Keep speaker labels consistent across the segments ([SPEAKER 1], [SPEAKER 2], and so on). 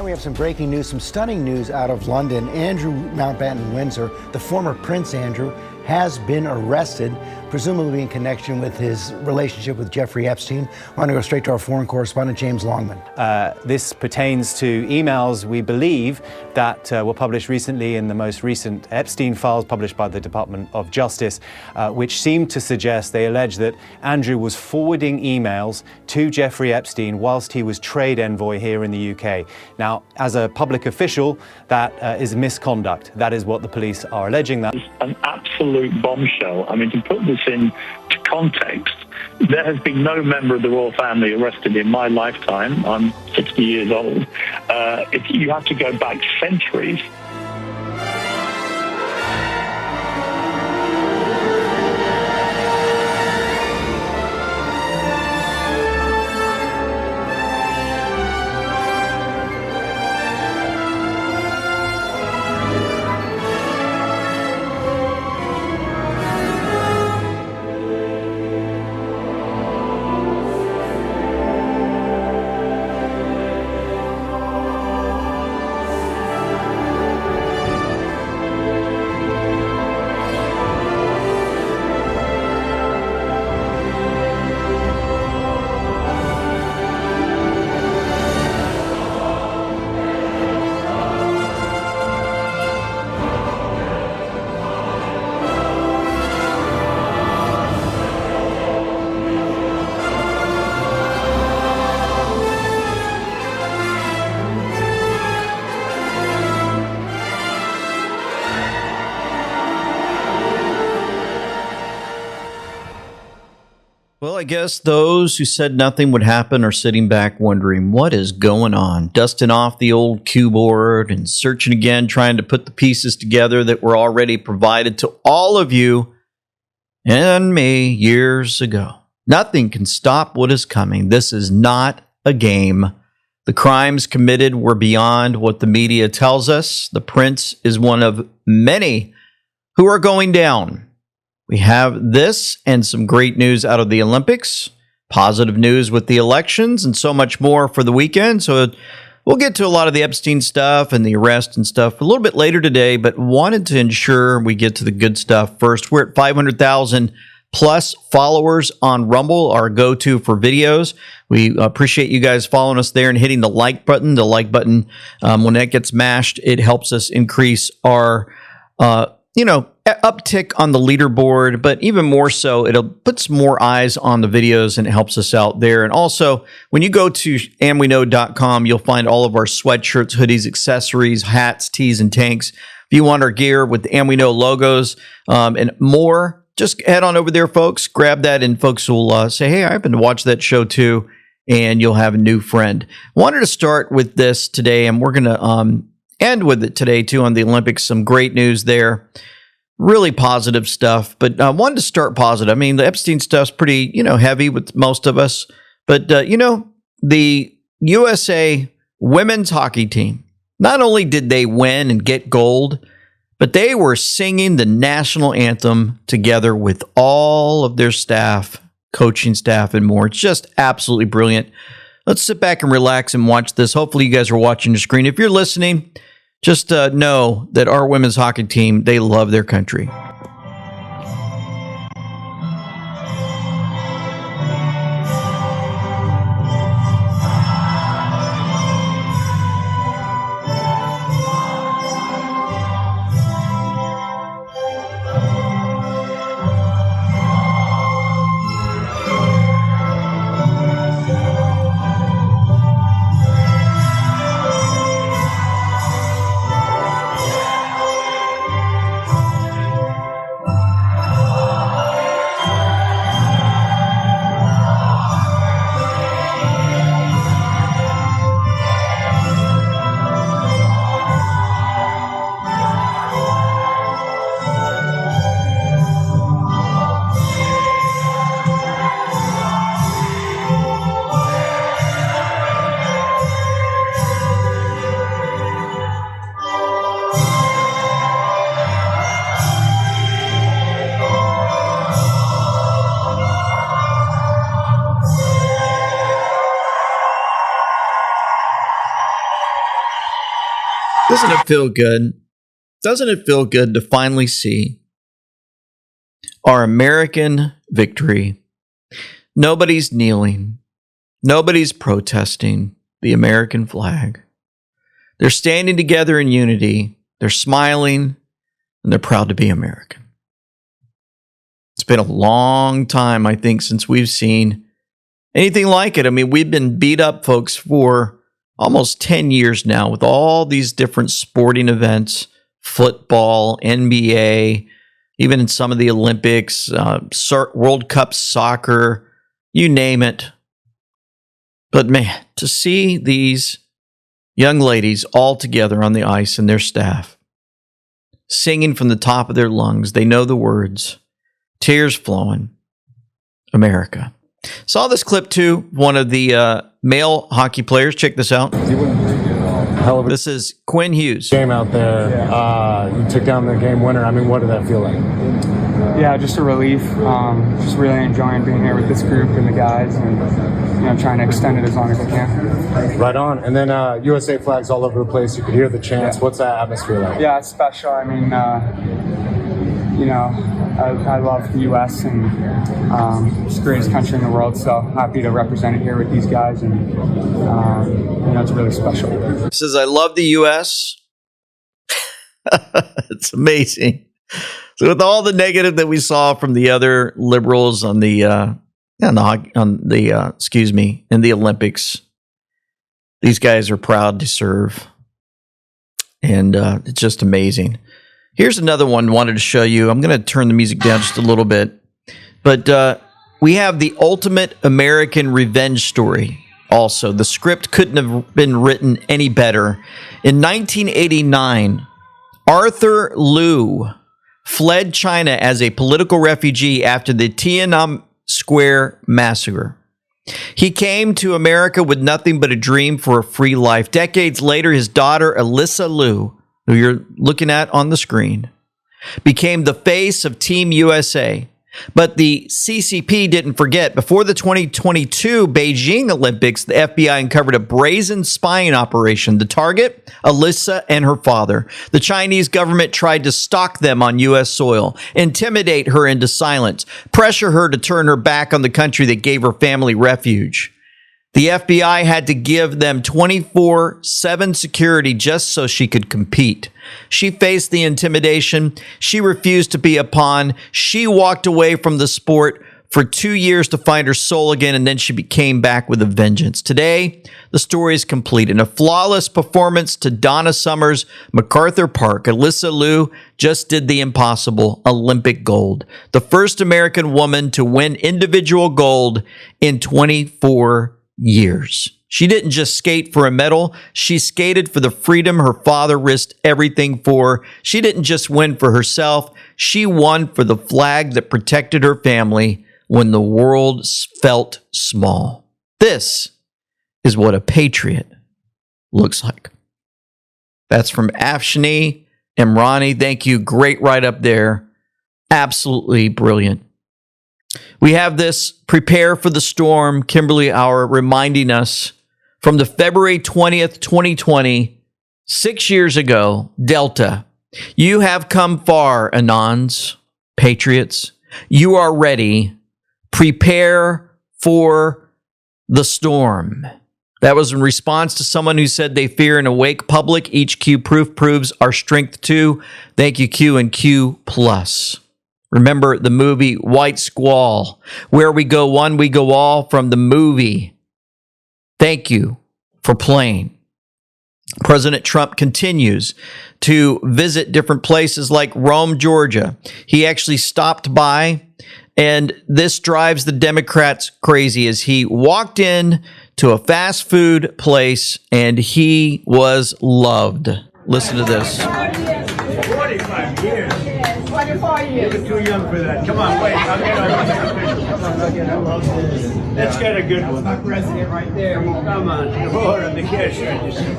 [SPEAKER 1] we have some breaking news, some stunning news out of London. Andrew Mountbatten Windsor, the former Prince Andrew, has been arrested, presumably in connection with his relationship with Jeffrey Epstein. I want to go straight to our foreign correspondent, James Longman.
[SPEAKER 2] This pertains to emails, we believe, that were published recently in the most recent Epstein files published by the Department of Justice, which seem to suggest, they allege that Andrew was forwarding emails to Jeffrey Epstein whilst he was trade envoy here in the UK. Now, as a public official, that is misconduct. That is what the police are alleging. That
[SPEAKER 3] an absolute bombshell. I mean, to put this into context, there has been no member of the royal family arrested in my lifetime. I'm 60 years old. If you have to go back centuries.
[SPEAKER 4] Well, I guess those who said nothing would happen are sitting back wondering what is going on, dusting off the old keyboard and searching again, trying to put the pieces together that were already provided to all of you and me years ago. Nothing can stop what is coming. This is not a game. The crimes committed were beyond what the media tells us. The prince is one of many who are going down. We have this and some great news out of the Olympics, positive news with the elections, and so much more for the weekend. So we'll get to a lot of the Epstein stuff and the arrest and stuff a little bit later today, but wanted to ensure we get to the good stuff first. We're at 500,000 plus followers on Rumble, our go-to for videos. We appreciate you guys following us there and hitting the like button. The like button, when that gets mashed, it helps us increase our uptick on the leaderboard, but even more so, it'll put some more eyes on the videos and it helps us out there. And also, when you go to andweknow.com, you'll find all of our sweatshirts, hoodies, accessories, hats, tees, and tanks. If you want our gear with the And We Know logos and more, just head on over there, folks. Grab that, and folks will say, hey, I happen to watch that show too, and you'll have a new friend. Wanted to start with this today, and we're going to end with it today too on the Olympics. Some great news there. Really positive stuff, but I wanted to start positive. I mean, the Epstein stuff's pretty, heavy with most of us. But, the USA women's hockey team, not only did they win and get gold, but they were singing the national anthem together with all of their staff, coaching staff, and more. It's just absolutely brilliant. Let's sit back and relax and watch this. Hopefully you guys are watching your screen. If you're listening, just know that our women's hockey team, they love their country. Doesn't it feel good? Doesn't it feel good to finally see our American victory? Nobody's kneeling. Nobody's protesting the American flag. They're standing together in unity. They're smiling, and they're proud to be American. It's been a long time, I think, since we've seen anything like it. I mean, we've been beat up, folks, for almost 10 years now with all these different sporting events, football, NBA, even in some of the Olympics, World Cup soccer, you name it. But man, to see these young ladies all together on the ice and their staff, singing from the top of their lungs, they know the words, tears flowing, America. Saw this clip too, one of the male hockey players. Check this out. This is Quinn Hughes.
[SPEAKER 5] Game out there, you took down the game winner. I mean, what did that feel like?
[SPEAKER 6] Yeah, just a relief. Just really enjoying being here with this group and the guys, and trying to extend it as long as I can.
[SPEAKER 5] Right on. And then USA flags all over the place. You could hear the chants. Yeah. What's that atmosphere like?
[SPEAKER 6] Yeah, it's special. I mean, I love the U.S. and it's the greatest country in the world. So happy to represent it here with these guys, and it's really special.
[SPEAKER 4] It says, "I love the U.S." It's amazing. So with all the negative that we saw from the other liberals in the Olympics, these guys are proud to serve, and it's just amazing. Here's another one I wanted to show you. I'm going to turn the music down just a little bit, but we have the ultimate American revenge story. Also, the script couldn't have been written any better. In 1989, Arthur Liu fled China as a political refugee after the Tiananmen Square massacre. He came to America with nothing but a dream for a free life. Decades later, his daughter, Alyssa Liu, who you're looking at on the screen, became the face of Team USA. But the CCP didn't forget. Before the 2022 Beijing Olympics, the FBI uncovered a brazen spying operation. The target, Alyssa and her father. The Chinese government tried to stalk them on U.S. soil, intimidate her into silence, pressure her to turn her back on the country that gave her family refuge. The FBI had to give them 24/7 security just so she could compete. She faced the intimidation. She refused to be a pawn. She walked away from the sport for 2 years to find her soul again, and then she came back with a vengeance. Today, the story is complete. In a flawless performance to Donna Summer's MacArthur Park, Alyssa Liu just did the impossible: Olympic gold. The first American woman to win individual gold in 24 years. She didn't just skate for a medal. She skated for the freedom her father risked everything for. She didn't just win for herself. She won for the flag that protected her family when the world felt small. This is what a patriot looks like. That's from Afshani Imrani. Thank you. Great write-up there. Absolutely brilliant. We have this Prepare for the Storm, Kimberly Hour, reminding us from the February 20th, 2020, 6 years ago, Delta. You have come far, Anons, patriots. You are ready. Prepare for the storm. That was in response to someone who said they fear an awake public. Each Q proof proves our strength too. Thank you, Q and Q+. Remember the movie White Squall, where we go one, we go all, from the movie. Thank you for playing. President Trump continues to visit different places like Rome, Georgia. He actually stopped by, and this drives the Democrats crazy as he walked in to a fast food place and he was loved. Listen to this.
[SPEAKER 7] 45 years. 24 years. You're too young for that. Come on, wait. I'll get on. Let's get a good one. My president right there. Come on. Hold on the cash register.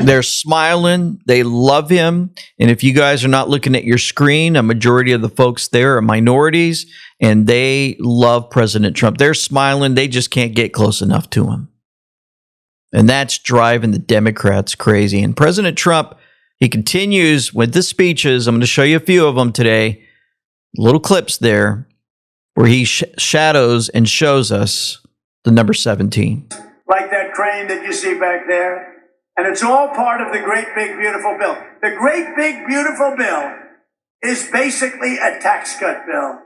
[SPEAKER 4] They're smiling. They love him. And if you guys are not looking at your screen, a majority of the folks there are minorities, and they love President Trump. They're smiling. They just can't get close enough to him. And that's driving the Democrats crazy. And President Trump, he continues with the speeches. I'm going to show you a few of them today. Little clips there where he shadows and shows us the number 17.
[SPEAKER 8] Like that crane that you see back there. And it's all part of the Great Big Beautiful Bill. The Great Big Beautiful Bill is basically a tax cut bill.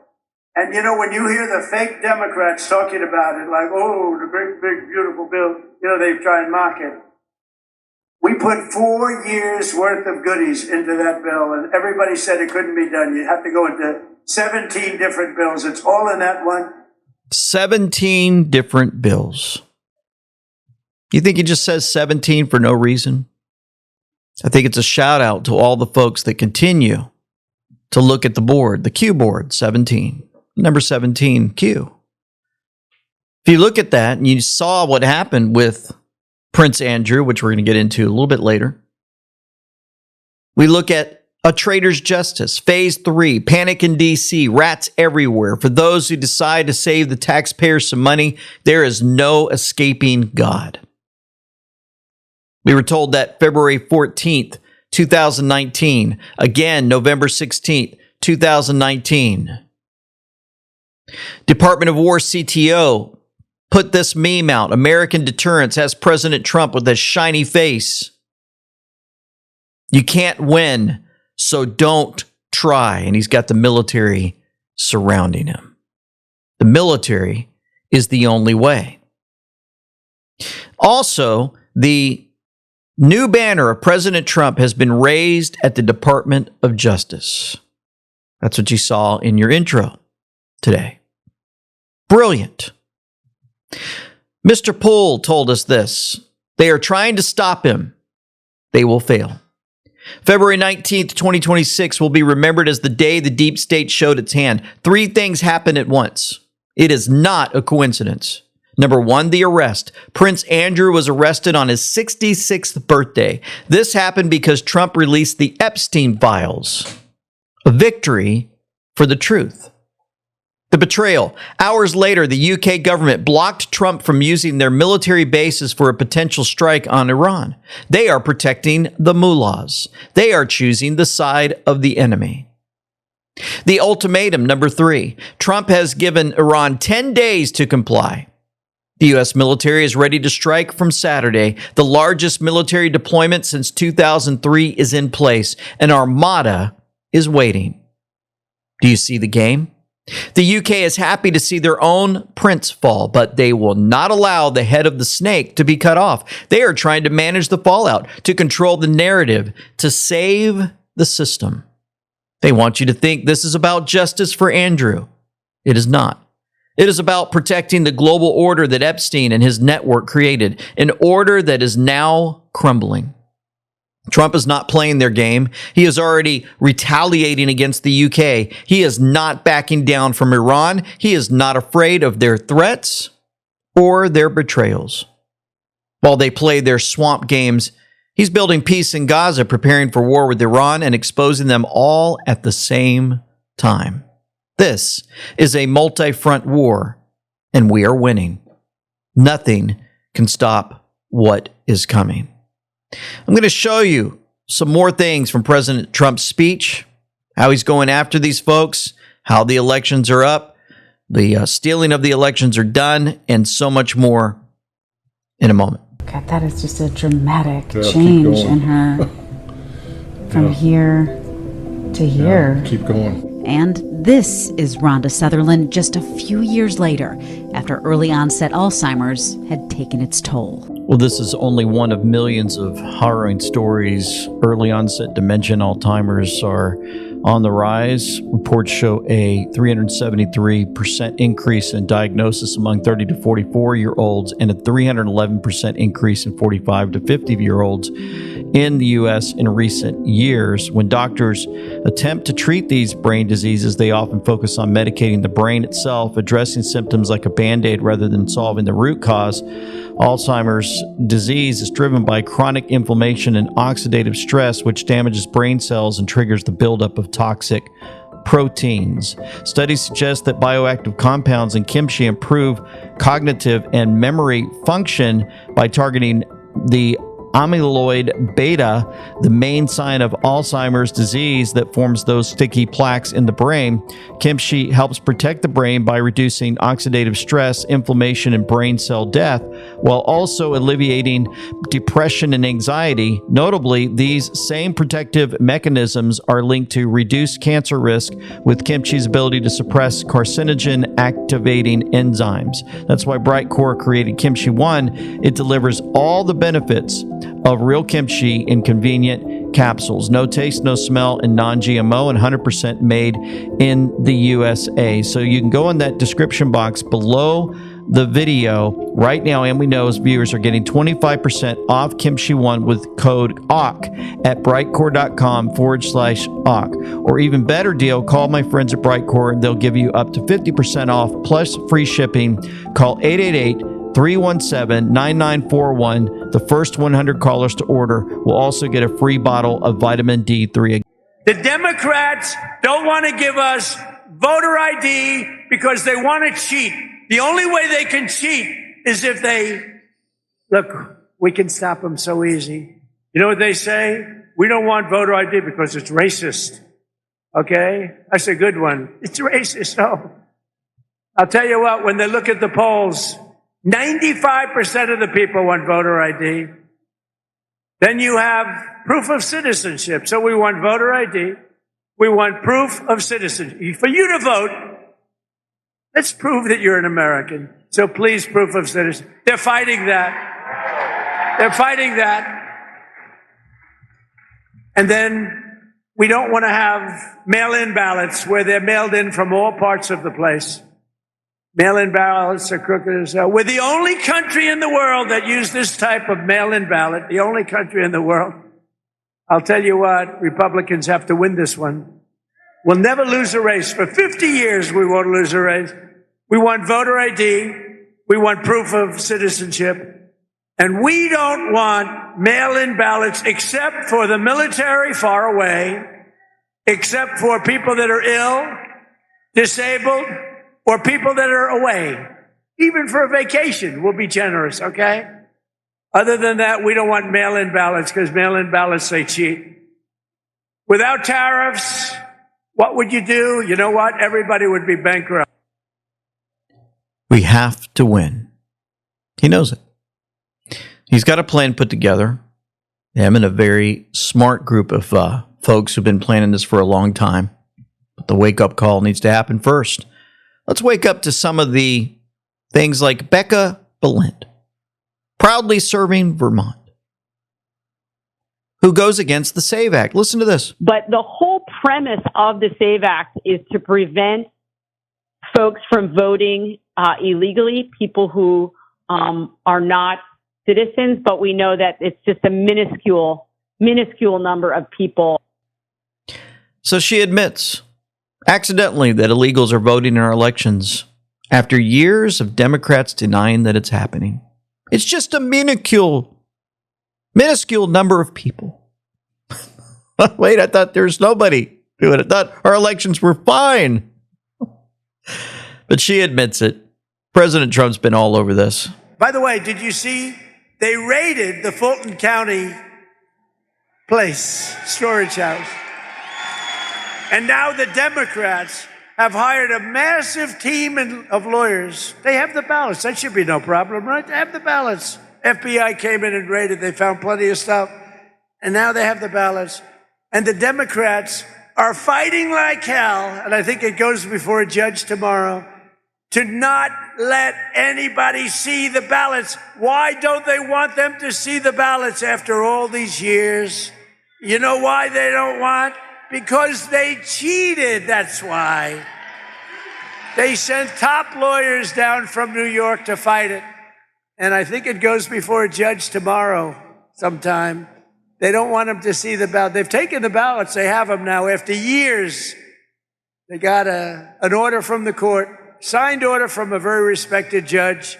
[SPEAKER 8] And you know, when you hear the fake Democrats talking about it, like, oh, the Great Big Beautiful Bill, you know, they try and mock it. We put 4 years worth of goodies into that bill, and everybody said it couldn't be done. You have to go into 17 different bills. It's all in that one.
[SPEAKER 4] 17 different bills. You think he just says 17 for no reason? I think it's a shout out to all the folks that continue to look at the board, the Q board, 17. Number 17, Q. If you look at that and you saw what happened with Prince Andrew, which we're going to get into a little bit later, we look at a traitor's justice, phase 3, panic in D.C., rats everywhere. For those who decide to save the taxpayers some money, there is no escaping God. We were told that February 14th, 2019, again, November 16th, 2019. Department of War CTO put this meme out. American deterrence has President Trump with a shiny face. You can't win, so don't try. And he's got the military surrounding him. The military is the only way. Also, the new banner of President Trump has been raised at the Department of Justice. That's what you saw in your intro today. Brilliant. Mr. Poole told us this. They are trying to stop him. They will fail. February 19th, 2026 will be remembered as the day the deep state showed its hand. 3 things happened at once. It is not a coincidence. Number 1, the arrest. Prince Andrew was arrested on his 66th birthday. This happened because Trump released the Epstein files. A victory for the truth. The betrayal. Hours later, the UK government blocked Trump from using their military bases for a potential strike on Iran. They are protecting the mullahs. They are choosing the side of the enemy. The ultimatum, number 3. Trump has given Iran 10 days to comply. The U.S. military is ready to strike from Saturday. The largest military deployment since 2003 is in place. An armada is waiting. Do you see the game? The UK is happy to see their own prince fall, but they will not allow the head of the snake to be cut off. They are trying to manage the fallout, to control the narrative, to save the system. They want you to think this is about justice for Andrew. It is not. It is about protecting the global order that Epstein and his network created, an order that is now crumbling. Trump is not playing their game. He is already retaliating against the UK. He is not backing down from Iran. He is not afraid of their threats or their betrayals. While they play their swamp games, he's building peace in Gaza, preparing for war with Iran and exposing them all at the same time. This is a multi-front war, and we are winning. Nothing can stop what is coming. I'm going to show you some more things from President Trump's speech, how he's going after these folks, how the elections are up, the stealing of the elections are done, and so much more in a moment.
[SPEAKER 9] God, that is just a dramatic change in her from here to here.
[SPEAKER 5] Keep going.
[SPEAKER 10] And this is Rhonda Sutherland just a few years later, after early onset Alzheimer's had taken its toll.
[SPEAKER 4] Well, this is only one of millions of harrowing stories. Early onset dementia and Alzheimer's are on the rise. Reports show a 373% increase in diagnosis among 30 to 44-year-olds and a 311% increase in 45 to 50-year-olds in the U.S. in recent years. When doctors attempt to treat these brain diseases, they often focus on medicating the brain itself, addressing symptoms like a Band-Aid rather than solving the root cause. Alzheimer's disease is driven by chronic inflammation and oxidative stress, which damages brain cells and triggers the buildup of toxic proteins. Studies suggest that bioactive compounds in kimchi improve cognitive and memory function by targeting the amyloid beta, the main sign of Alzheimer's disease that forms those sticky plaques in the brain. Kimchi helps protect the brain by reducing oxidative stress, inflammation, and brain cell death, while also alleviating depression and anxiety. Notably, these same protective mechanisms are linked to reduced cancer risk with kimchi's ability to suppress carcinogen activating enzymes. That's why Brightcore created Kimchi One. It delivers all the benefits of real kimchi in convenient capsules. No taste, no smell, and non-GMO, and 100% made in the USA. So you can go in that description box below the video right now, and we know as viewers are getting 25% off Kimchi One with code AUK at brightcore.com/AUK. Or even better deal, call my friends at Brightcore. They'll give you up to 50% off plus free shipping. Call 888-317-9941. The first 100 callers to order will also get a free bottle of vitamin D3.
[SPEAKER 7] The Democrats don't want to give us voter ID because they want to cheat. The only way they can cheat is if they, look, we can stop them so easy. You know what they say? We don't want voter ID because it's racist. Okay? That's a good one. It's racist. No. I'll tell you what, when they look at the polls, 95% of the people want voter ID. Then you have proof of citizenship. So we want voter ID. We want proof of citizenship. For you to vote, let's prove that you're an American. So please, proof of citizenship. They're fighting that. They're fighting that. And then we don't want to have mail-in ballots where they're mailed in from all parts of the place. Mail-in ballots are crooked as hell. We're the only country in the world that use this type of mail-in ballot. The only country in the world. I'll tell you what, Republicans have to win this one. We'll never lose a race. For 50 years, we won't lose a race. We want voter ID. We want proof of citizenship. And we don't want mail-in ballots except for the military far away, except for people that are ill, disabled, or people that are away. Even for a vacation, we'll be generous, okay? Other than that, we don't want mail-in ballots because mail-in ballots, they cheat. Without tariffs, what would you do? You know what? Everybody would be bankrupt.
[SPEAKER 4] We have to win. He knows it. He's got a plan put together. Him and a very smart group of folks who've been planning this for a long time. But the wake-up call needs to happen first. Let's wake up to some of the things like Becca Balint, proudly serving Vermont, who goes against the SAVE Act. Listen to this.
[SPEAKER 11] But the whole premise of the SAVE Act is to prevent folks from voting illegally, people who are not citizens, but we know that it's just a minuscule number of people.
[SPEAKER 4] So she admits accidentally that illegals are voting in our elections after years of Democrats denying that it's happening. It's just a minuscule number of people. Wait, I thought there's nobody doing it. I thought our elections were fine. But she admits it. President Trump's been all over this.
[SPEAKER 7] By the way, did you see they raided the Fulton County place, storage house? And now the Democrats have hired a massive team of lawyers. They have the ballots. That should be no problem, right? They have the ballots. FBI came in and raided. They found plenty of stuff. And now they have the ballots. And the Democrats are fighting like hell, and I think it goes before a judge tomorrow, to not let anybody see the ballots. Why don't they want them to see the ballots after all these years? You know why they don't want? Because they cheated, that's why. They sent top lawyers down from New York to fight it. And I think it goes before a judge tomorrow sometime. They don't want them to see the ballot. They've taken the ballots. They have them now after years. They got an order from the court, signed order from a very respected judge.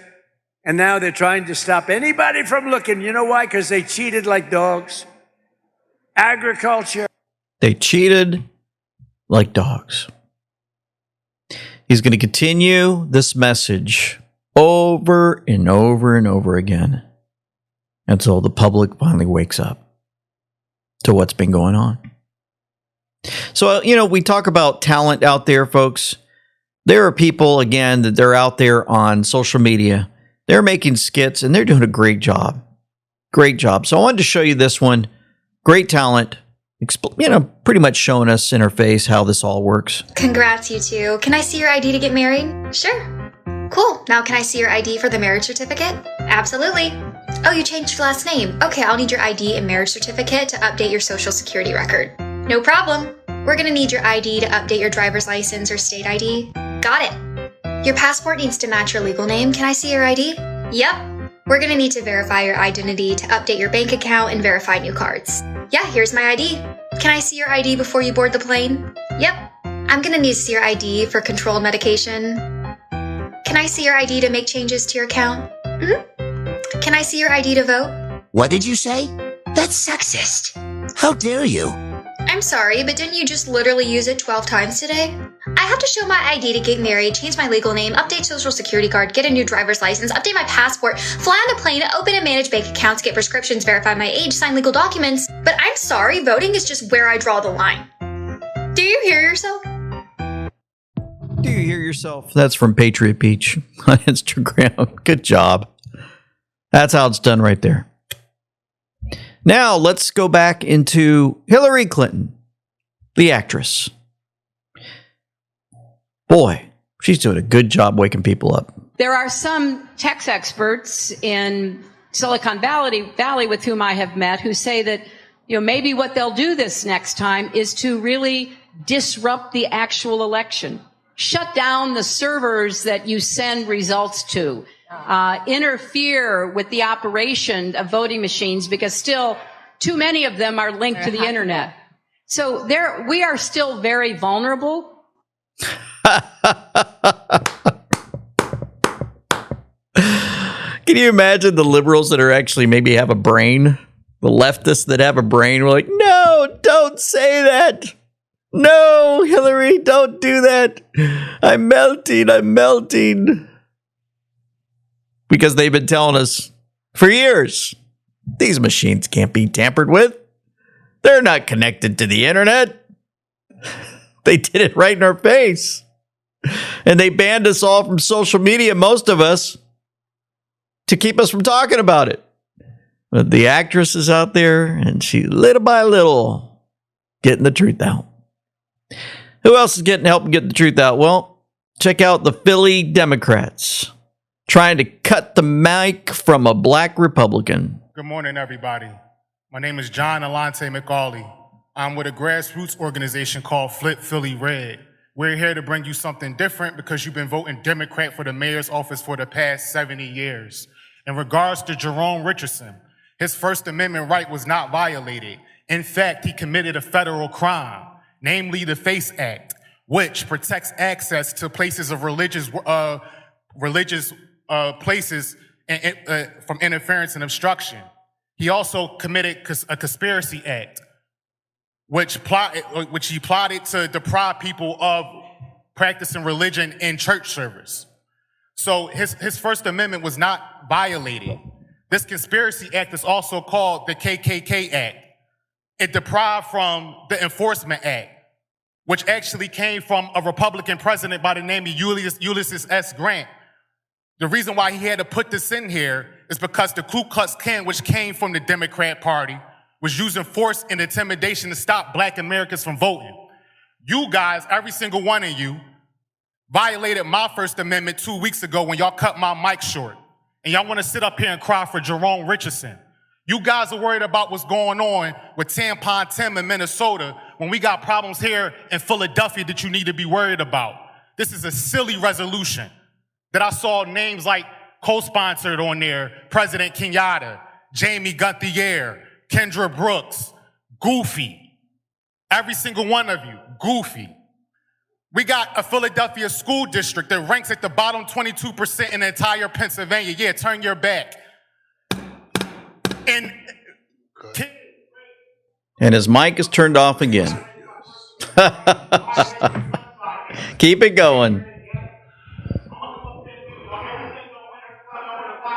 [SPEAKER 7] And now they're trying to stop anybody from looking. You know why? Because they cheated like dogs. Agriculture.
[SPEAKER 4] They cheated like dogs. He's going to continue this message over and over and over again until the public finally wakes up to what's been going on. So, we talk about talent out there, folks. There are people, again, that they're out there on social media. They're making skits, and they're doing a great job. Great job. So I wanted to show you this one. Great talent. Pretty much showing us in our face how this all works.
[SPEAKER 12] Congrats, you two. Can I see your ID to get married? Sure. Cool. Now can I see your ID for the marriage certificate? Absolutely. Oh, you changed your last name. Okay, I'll need your ID and marriage certificate to update your social security record. No problem. We're gonna need your ID to update your driver's license or state ID. Got it. Your passport needs to match your legal name. Can I see your ID? Yep. We're gonna need to verify your identity to update your bank account and verify new cards. Yeah, here's my ID. Can I see your ID before you board the plane? Yep. I'm gonna need to see your ID for controlled medication. Can I see your ID to make changes to your account? Mm-hmm. Can I see your ID to vote?
[SPEAKER 13] What did you say? That's sexist. How dare you?
[SPEAKER 12] I'm sorry, but didn't you just literally use it 12 times today? I have to show my ID to get married, change my legal name, update social security card, get a new driver's license, update my passport, fly on a plane, open and manage bank accounts, get prescriptions, verify my age, sign legal documents. But I'm sorry, voting is just where I draw the line. Do you hear yourself?
[SPEAKER 4] Do you hear yourself? That's from Patriot Peach on Instagram. Good job. That's how it's done right there. Now, let's go back into Hillary Clinton, the actress. Boy, she's doing a good job waking people up.
[SPEAKER 14] There are some tax experts in Silicon Valley with whom I have met who say that, maybe what they'll do this next time is to really disrupt the actual election. Shut down the servers that you send results to. Interfere with the operation of voting machines because still too many of them are linked to the internet. So we are still very vulnerable.
[SPEAKER 4] Can you imagine the liberals that are actually maybe have a brain? The leftists that have a brain were like, no, don't say that. No, Hillary, don't do that. I'm melting. Because they've been telling us for years, these machines can't be tampered with. They're not connected to the internet. They did it right in our face. And they banned us all from social media, most of us, to keep us from talking about it. But the actress is out there, and she, little by little, getting the truth out. Who else is helping get the truth out? Well, check out the Philly Democrats trying to cut the mic from a black Republican.
[SPEAKER 15] Good morning, everybody. My name is John Alante McCauley. I'm with a grassroots organization called Flip Philly Red. We're here to bring you something different because you've been voting Democrat for the mayor's office for the past 70 years. In regards to Jerome Richardson, his First Amendment right was not violated. In fact, he committed a federal crime, namely the FACE Act, which protects access to places of religious places from interference and obstruction. He also committed a conspiracy act, which he plotted to deprive people of practicing religion in church service. So his First Amendment was not violated. This conspiracy act is also called the KKK Act. It derived from the Enforcement Act, which actually came from a Republican president by the name of Ulysses S. Grant. The reason why he had to put this in here is because the Ku Klux Klan, which came from the Democrat Party, was using force and intimidation to stop black Americans from voting. You guys, every single one of you, violated my First Amendment 2 weeks ago when y'all cut my mic short. And y'all want to sit up here and cry for Jerome Richardson. You guys are worried about what's going on with Tampon Tim in Minnesota when we got problems here in Philadelphia that you need to be worried about. This is a silly resolution that I saw names like co-sponsored on there, President Kenyatta, Jamie Gunthier, Kendra Brooks, Goofy. Every single one of you, Goofy. We got a Philadelphia school district that ranks at the bottom 22% in the entire Pennsylvania. Yeah, turn your back.
[SPEAKER 4] And his mic is turned off again. Keep it going.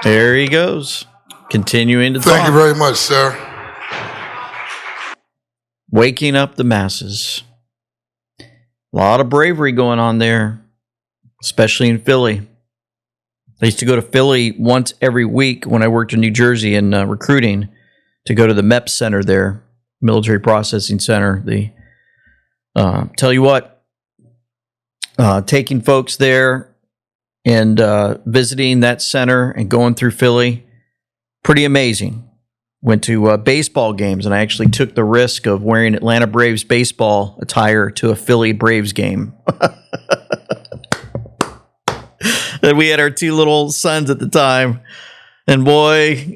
[SPEAKER 4] There he goes. Continuing to
[SPEAKER 16] Thank
[SPEAKER 4] talk.
[SPEAKER 16] you very much, sir.
[SPEAKER 4] Waking up the masses. A lot of bravery going on there, especially in Philly. I used to go to Philly once every week when I worked in New Jersey in recruiting to go to the MEP Center there, Military Processing Center. Tell you what, taking folks there and visiting that center and going through Philly, pretty amazing. Went to baseball games, and I actually took the risk of wearing Atlanta Braves baseball attire to a Philly Braves game. And we had our two little sons at the time, and boy,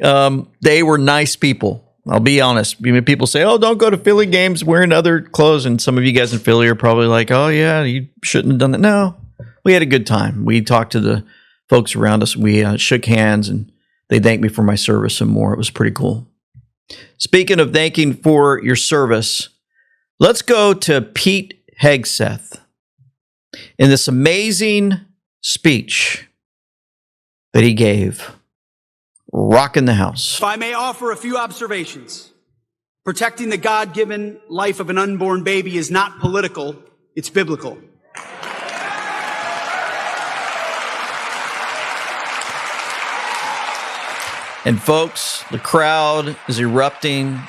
[SPEAKER 4] they were nice people. I'll be honest. People say, "Oh, don't go to Philly games wearing other clothes," and some of you guys in Philly are probably like, "Oh yeah, you shouldn't have done that." No, we had a good time. We talked to the folks around us. We shook hands, and they thanked me for my service and more. It was pretty cool. Speaking of thanking for your service, let's go to Pete Hegseth in this amazing speech that he gave, rocking the house.
[SPEAKER 17] If I may offer a few observations. Protecting the God-given life of an unborn baby is not political, it's biblical.
[SPEAKER 4] And folks, the crowd is erupting,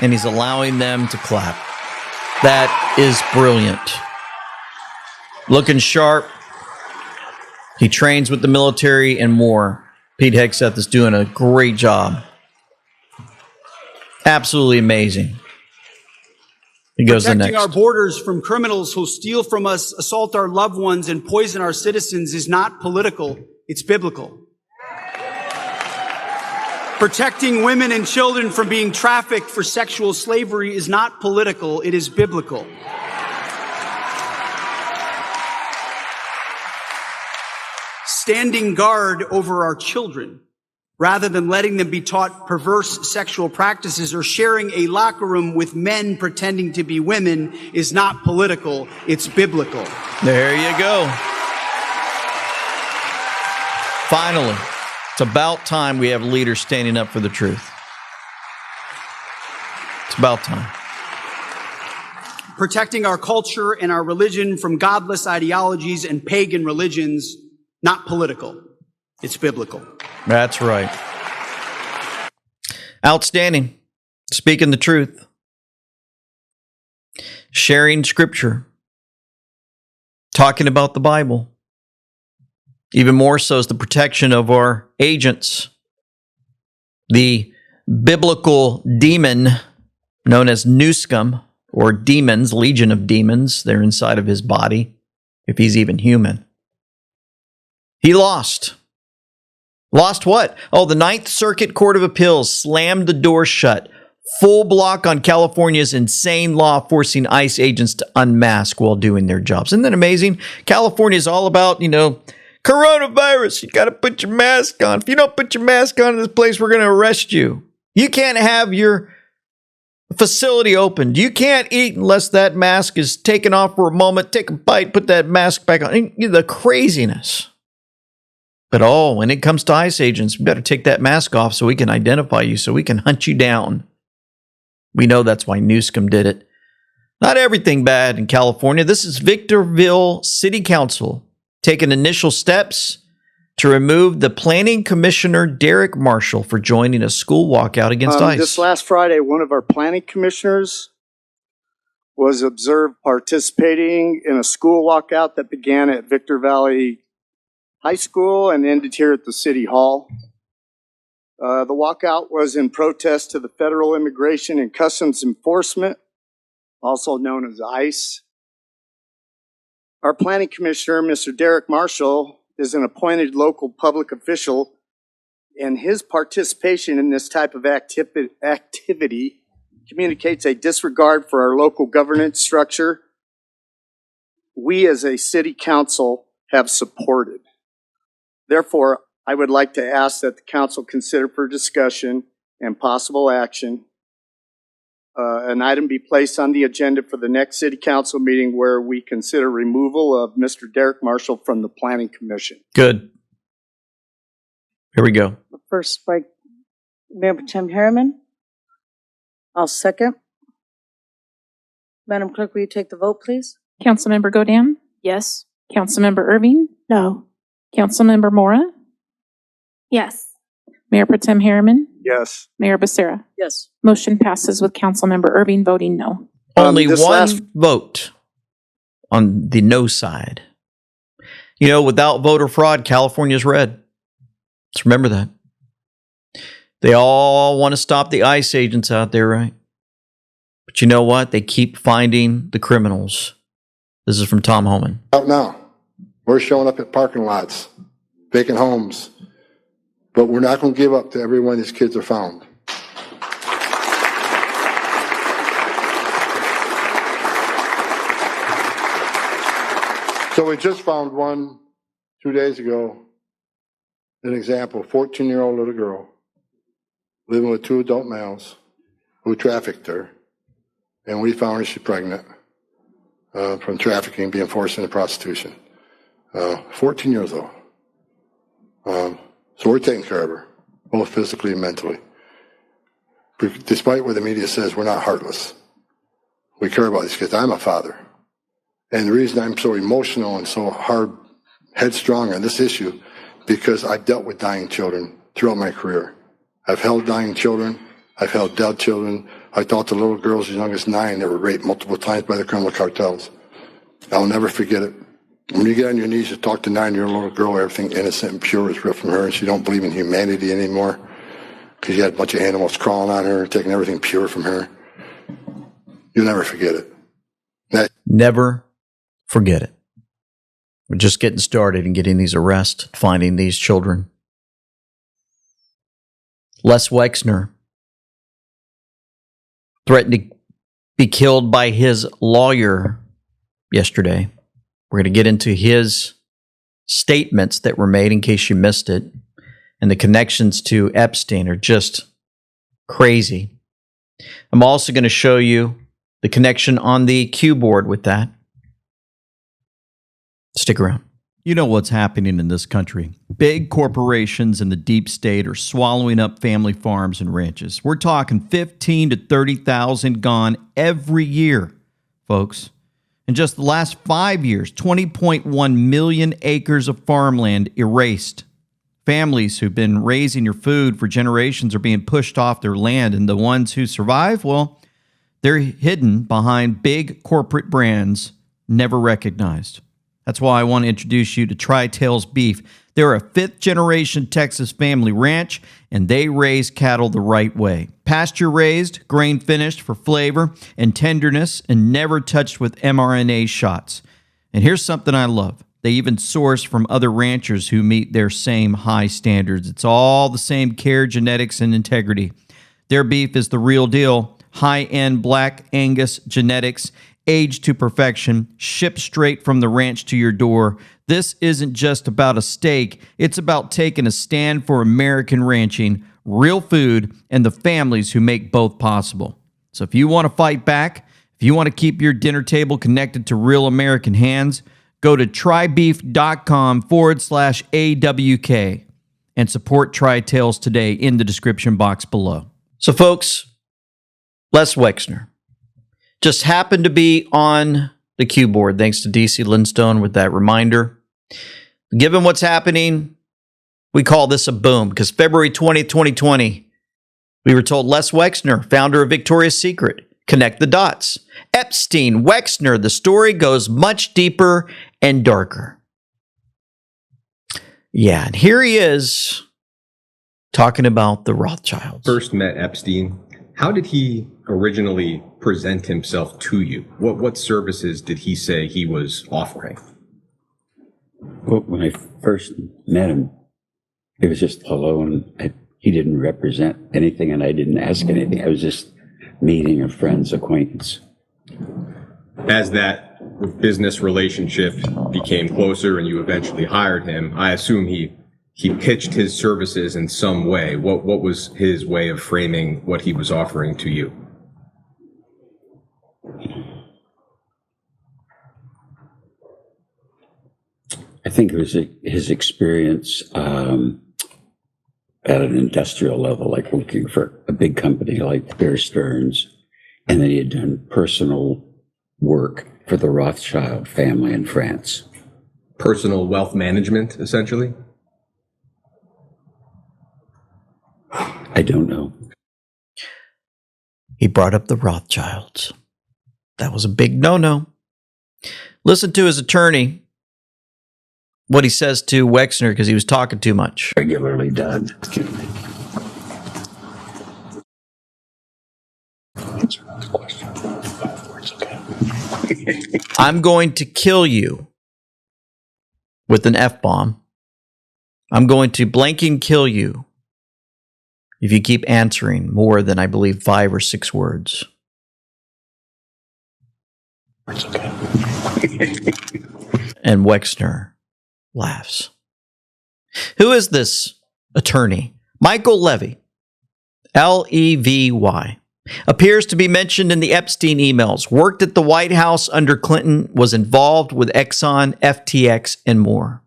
[SPEAKER 4] and he's allowing them to clap. That is brilliant. Looking sharp. He trains with the military and more. Pete Hegseth is doing a great job. Absolutely amazing. He goes the next.
[SPEAKER 17] Protecting our borders from criminals who steal from us, assault our loved ones, and poison our citizens is not political, it's biblical. Protecting women and children from being trafficked for sexual slavery is not political, it is biblical. Standing guard over our children, rather than letting them be taught perverse sexual practices or sharing a locker room with men pretending to be women, is not political, it's biblical.
[SPEAKER 4] There you go. Finally, it's about time we have leaders standing up for the truth. It's about time.
[SPEAKER 17] Protecting our culture and our religion from godless ideologies and pagan religions, not political. It's biblical.
[SPEAKER 4] That's right. Outstanding. Speaking the truth. Sharing scripture. Talking about the Bible. Even more so is the protection of our agents. The biblical demon known as Newscum, or demons, legion of demons, they're inside of his body, if he's even human. He lost. Lost what? Oh, the Ninth Circuit Court of Appeals slammed the door shut. Full block on California's insane law forcing ICE agents to unmask while doing their jobs. Isn't that amazing? California is all about, coronavirus. You got to put your mask on. If you don't put your mask on in this place, we're going to arrest you. You can't have your facility opened. You can't eat unless that mask is taken off for a moment. Take a bite, put that mask back on. The craziness. But when it comes to ICE agents, we better take that mask off so we can identify you, so we can hunt you down. We know that's why Newscomb did it. Not everything bad in California. This is Victorville City Council taking initial steps to remove the planning commissioner, Derek Marshall, for joining a school walkout against ICE.
[SPEAKER 18] This last Friday, one of our planning commissioners was observed participating in a school walkout that began at Victor Valley High School and ended here at the City Hall. The walkout was in protest to the Federal Immigration and Customs Enforcement, also known as ICE. Our planning commissioner, Mr. Derek Marshall, is an appointed local public official, and his participation in this type of activity communicates a disregard for our local governance structure we as a city council have supported. Therefore, I would like to ask that the council consider for discussion and possible action an item be placed on the agenda for the next city council meeting where we consider removal of Mr. Derek Marshall from the Planning Commission.
[SPEAKER 4] Good. Here we go.
[SPEAKER 16] First by Mayor Pro Tem Harriman. I'll second. Madam Clerk, will you take the vote, please?
[SPEAKER 19] Councilmember Godin?
[SPEAKER 16] Yes.
[SPEAKER 19] Councilmember Irving?
[SPEAKER 16] No.
[SPEAKER 19] Councilmember Mora?
[SPEAKER 16] Yes.
[SPEAKER 19] Mayor Pro Tem Harriman?
[SPEAKER 18] Yes.
[SPEAKER 19] Mayor Becerra?
[SPEAKER 16] Yes.
[SPEAKER 19] Motion passes with Councilmember Irving voting no.
[SPEAKER 4] Only one vote on the no side. You know, without voter fraud, California's red. Let's remember that. They all want to stop the ICE agents out there, right? But you know what? They keep finding the criminals. This is from Tom Homan.
[SPEAKER 20] Out now. We're showing up at parking lots, vacant homes, but we're not going to give up to every one of these kids are found. So we just found one 2 days ago, an example, 14-year-old little girl living with 2 adult males who trafficked her, and we found her she's pregnant from trafficking, being forced into prostitution. 14 years old. So we're taking care of her, both physically and mentally. Despite what the media says, we're not heartless. We care about these kids. I'm a father. And the reason I'm so emotional and so headstrong on this issue, because I've dealt with dying children throughout my career. I've held dying children. I've held dead children. I talked to little girls as young as 9 that were raped multiple times by the criminal cartels. I'll never forget it. When you get on your knees to talk to 9-year-old little girl, everything innocent and pure is ripped from her, and she don't believe in humanity anymore because you had a bunch of animals crawling on her and taking everything pure from her. You'll never forget it.
[SPEAKER 4] Never forget it. We're just getting started and getting these arrests, finding these children. Les Wexner threatened to be killed by his lawyer yesterday. We're going to get into his statements that were made in case you missed it. And the connections to Epstein are just crazy. I'm also going to show you the connection on the Q board with that. Stick around.
[SPEAKER 21] You know what's happening in this country. Big corporations and the deep state are swallowing up family farms and ranches. We're talking 15 to 30,000 gone every year, folks. In just the last 5 years, 20.1 million acres of farmland erased. Families who've been raising your food for generations are being pushed off their land, and the ones who survive, well, they're hidden behind big corporate brands never recognized. That's why I want to introduce you to TRAITOR'S Beef. They're a 5th-generation Texas family ranch, and they raise cattle the right way. Pasture-raised, grain-finished for flavor and tenderness, and never touched with mRNA shots. And here's something I love. They even source from other ranchers who meet their same high standards. It's all the same care, genetics, and integrity. Their beef is the real deal. High-end Black Angus genetics, aged to perfection, shipped straight from the ranch to your door. This isn't just about a steak. It's about taking a stand for American ranching, real food, and the families who make both possible. So if you want to fight back, if you want to keep your dinner table connected to real American hands, go to trybeef.com/AWK and support TRAITOR'S today in the description box below.
[SPEAKER 4] So folks, Les Wexner just happened to be on the Q board, thanks to DC Lindstone with that reminder. Given what's happening, we call this a boom, because February 20th, 2020, we were told Les Wexner, founder of Victoria's Secret, connect the dots. Epstein, Wexner, the story goes much deeper and darker. Yeah, and here he is talking about the Rothschilds.
[SPEAKER 22] First met Epstein. How did he originally present himself to you? What services did he say he was offering?
[SPEAKER 23] Well, when I first met him, it was just alone. He didn't represent anything, and I didn't ask anything. I was just meeting a friend's acquaintance.
[SPEAKER 22] As that business relationship became closer and you eventually hired him, I assume he pitched his services in some way. What was his way of framing what he was offering to you?
[SPEAKER 23] I think it was his experience at an industrial level, like working for a big company like Bear Stearns. And then he had done personal work for the Rothschild family in France.
[SPEAKER 22] Personal wealth management, essentially?
[SPEAKER 23] I don't know.
[SPEAKER 4] He brought up the Rothschilds. That was a big no-no. Listen to his attorney, what he says to Wexner, because he was talking too much.
[SPEAKER 23] Regularly done.
[SPEAKER 4] I'm going to kill you with an F-bomb. I'm going to blanking kill you if you keep answering more than, I believe, 5 or 6 words.
[SPEAKER 23] It's okay.
[SPEAKER 4] And Wexner laughs. Who is this attorney? Michael Levy, Levy, appears to be mentioned in the Epstein emails, worked at the White House under Clinton, was involved with Exxon, FTX, and more.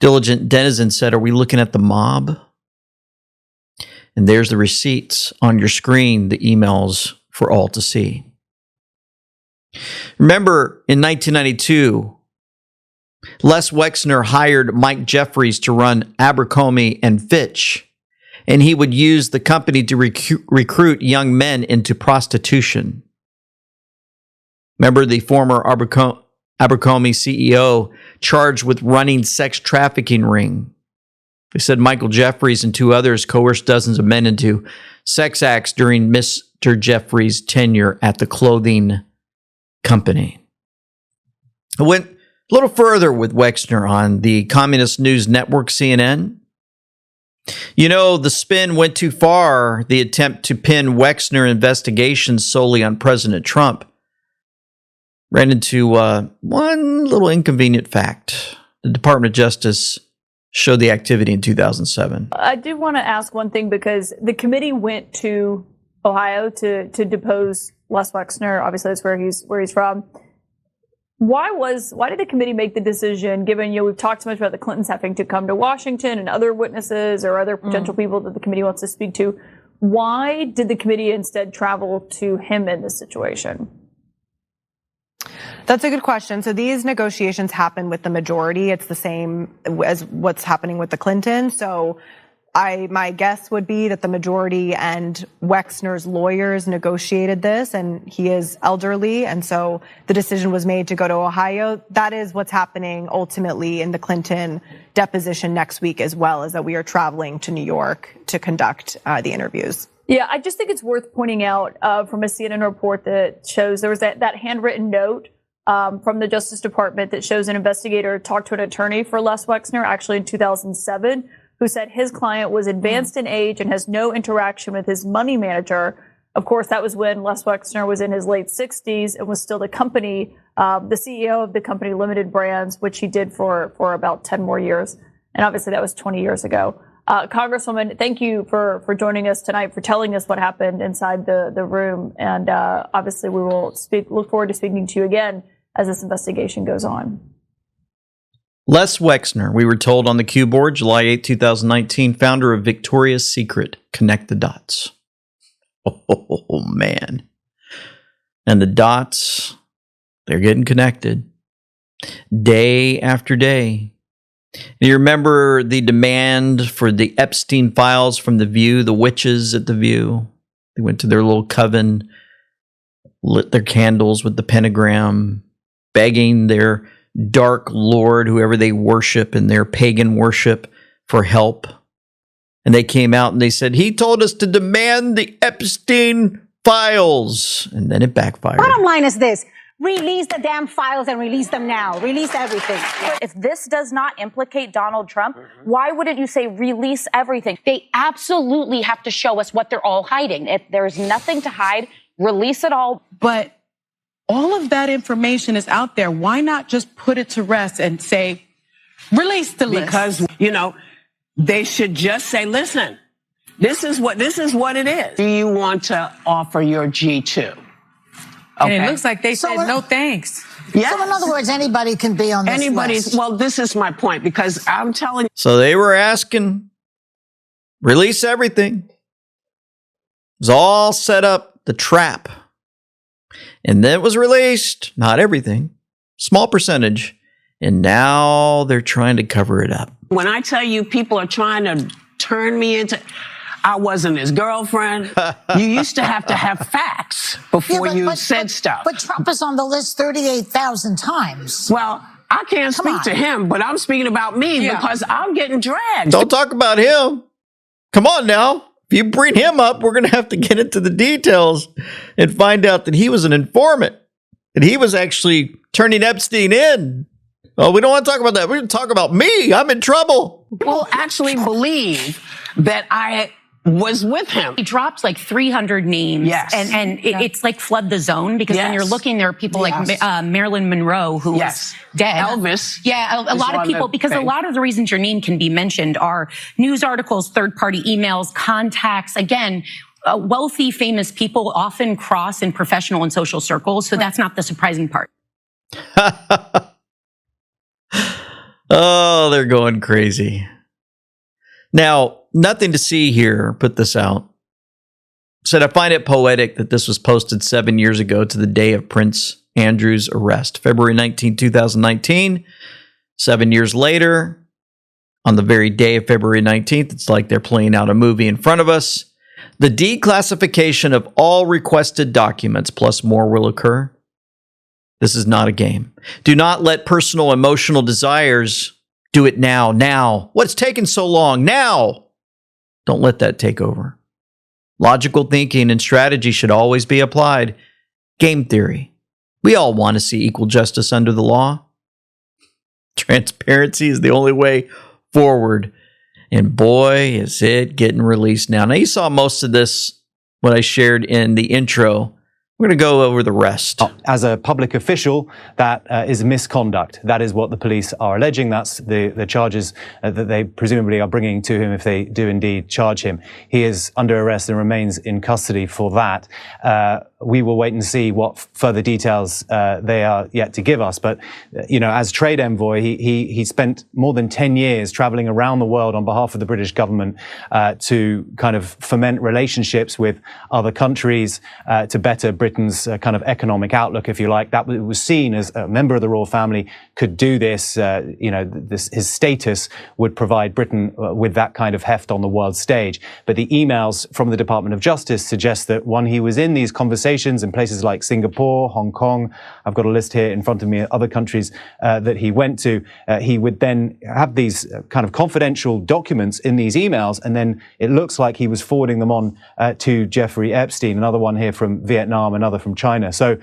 [SPEAKER 4] Diligent Denizen said, are we looking at the mob? And there's the receipts on your screen, the emails for all to see. Remember, in 1992, Les Wexner hired Mike Jeffries to run Abercrombie and Fitch, and he would use the company to recruit young men into prostitution. Remember the former Abercrombie CEO charged with running sex trafficking ring. They said Michael Jeffries and 2 others coerced dozens of men into sex acts during Mr. Jeffries' tenure at the clothing company. I went a little further with Wexner on the Communist News Network, CNN. You know, the spin went too far, the attempt to pin Wexner investigations solely on President Trump. Ran into one little inconvenient fact. The Department of Justice showed the activity in 2007.
[SPEAKER 1] I did want to ask one thing, because the committee went to Ohio to depose Les Wexner. Obviously, that's where he's from. Why did the committee make the decision, given, we've talked so much about the Clintons having to come to Washington and other witnesses or other potential people that the committee wants to speak to? Why did the committee instead travel to him in this situation?
[SPEAKER 2] That's a good question. So these negotiations happen with the majority. It's the same as what's happening with the Clintons. So my guess would be that the majority and Wexner's lawyers negotiated this, and he is elderly. And so the decision was made to go to Ohio. That is what's happening ultimately in the Clinton deposition next week as well, is that we are traveling to New York to conduct the interviews.
[SPEAKER 1] Yeah, I just think it's worth pointing out from a CNN report that shows there was that handwritten note from the Justice Department that shows an investigator talked to an attorney for Les Wexner, actually in 2007, who said his client was advanced in age and has no interaction with his money manager. Of course, that was when Les Wexner was in his late 60s and was still the CEO of the company Limited Brands, which he did for about 10 more years. And obviously that was 20 years ago. Congresswoman, thank you for joining us tonight, for telling us what happened inside the room. And obviously we will look forward to speaking to you again as this investigation goes on.
[SPEAKER 4] Les Wexner, we were told on the Q board, July 8, 2019, founder of Victoria's Secret. Connect the dots. Oh, man. And the dots, they're getting connected day after day. And you remember the demand for the Epstein files from The View, the witches at The View. They went to their little coven, lit their candles with the pentagram, begging their dark lord, whoever they worship in their pagan worship, for help. And they came out and they said, he told us to demand the Epstein files. And then it backfired.
[SPEAKER 3] Bottom line is this. Release the damn files and release them now. Release everything.
[SPEAKER 24] If this does not implicate Donald Trump, why wouldn't you say release everything?
[SPEAKER 3] They absolutely have to show us what they're all hiding. If there's nothing to hide, release it all.
[SPEAKER 25] But all of that information is out there. Why not just put it to rest and say, release the list?
[SPEAKER 26] Because, they should just say, listen, this is what it is. Do you want to offer your G2? Okay.
[SPEAKER 25] And it looks like they said, no thanks.
[SPEAKER 26] Yeah.
[SPEAKER 27] So in other words, anybody can be on this list.
[SPEAKER 26] Well, this is my point, because I'm telling you.
[SPEAKER 4] So they were asking Release everything. It was all set up, the trap. And then it was released. Not everything. Small percentage. And now they're trying to cover it up.
[SPEAKER 26] When I tell you people are trying to turn me into, I wasn't his girlfriend. You used to have facts before you said stuff.
[SPEAKER 5] But Trump is on the list 38,000 times.
[SPEAKER 26] Well, I can't speak to him, but I'm speaking about me because I'm getting dragged.
[SPEAKER 4] Don't talk about him. Come on now. If you bring him up, we're going to have to get into the details and find out that he was an informant. And he was actually turning Epstein in. Oh, we don't want to talk about that. We're going to talk about me. I'm in trouble.
[SPEAKER 26] People actually believe that I was with him.
[SPEAKER 3] He drops like 300 names.
[SPEAKER 26] Yes.
[SPEAKER 3] And it's like flood the zone because when you're looking, there are people like Marilyn Monroe who is dead.
[SPEAKER 26] Elvis.
[SPEAKER 3] Yeah, a lot of people, because a lot of the reasons your name can be mentioned are news articles, third-party emails, contacts. Again, wealthy, famous people often cross in professional and social circles. So that's not the surprising part.
[SPEAKER 4] Oh, they're going crazy. Now, nothing to see here. Put this out. Said, I find it poetic that this was posted 7 years ago to the day of Prince Andrew's arrest, February 19, 2019. 7 years later, on the very day of February 19th, it's like they're playing out a movie in front of us. The declassification of all requested documents plus more will occur. This is not a game. Do not let personal emotional desires do it now. Now. What's taken so long? Now. Don't let that take over. Logical thinking and strategy should always be applied. Game theory. We all want to see equal justice under the law. Transparency is the only way forward. And boy, is it getting released now. Now, you saw most of this, what I shared in the intro. We're going to go over the rest.
[SPEAKER 6] As a public official, that is misconduct. That is what the police are alleging. That's the charges that they presumably are bringing to him if they do indeed charge him. He is under arrest and remains in custody for that. We will wait and see what further details they are yet to give us. But, you know, as trade envoy, he spent more than 10 years traveling around the world on behalf of the British government to kind of foment relationships with other countries to better Britain's kind of economic outlook, if you like. That was seen as a member of the royal family could do this. You know, his status would provide Britain with that kind of heft on the world stage. But the emails from the Department of Justice suggest that when he was in these conversations in places like Singapore, Hong Kong, I've got a list here in front of me, other countries that he went to, he would then have these kind of confidential documents in these emails, and then it looks like he was forwarding them on to Jeffrey Epstein, another one here from Vietnam, another from China. So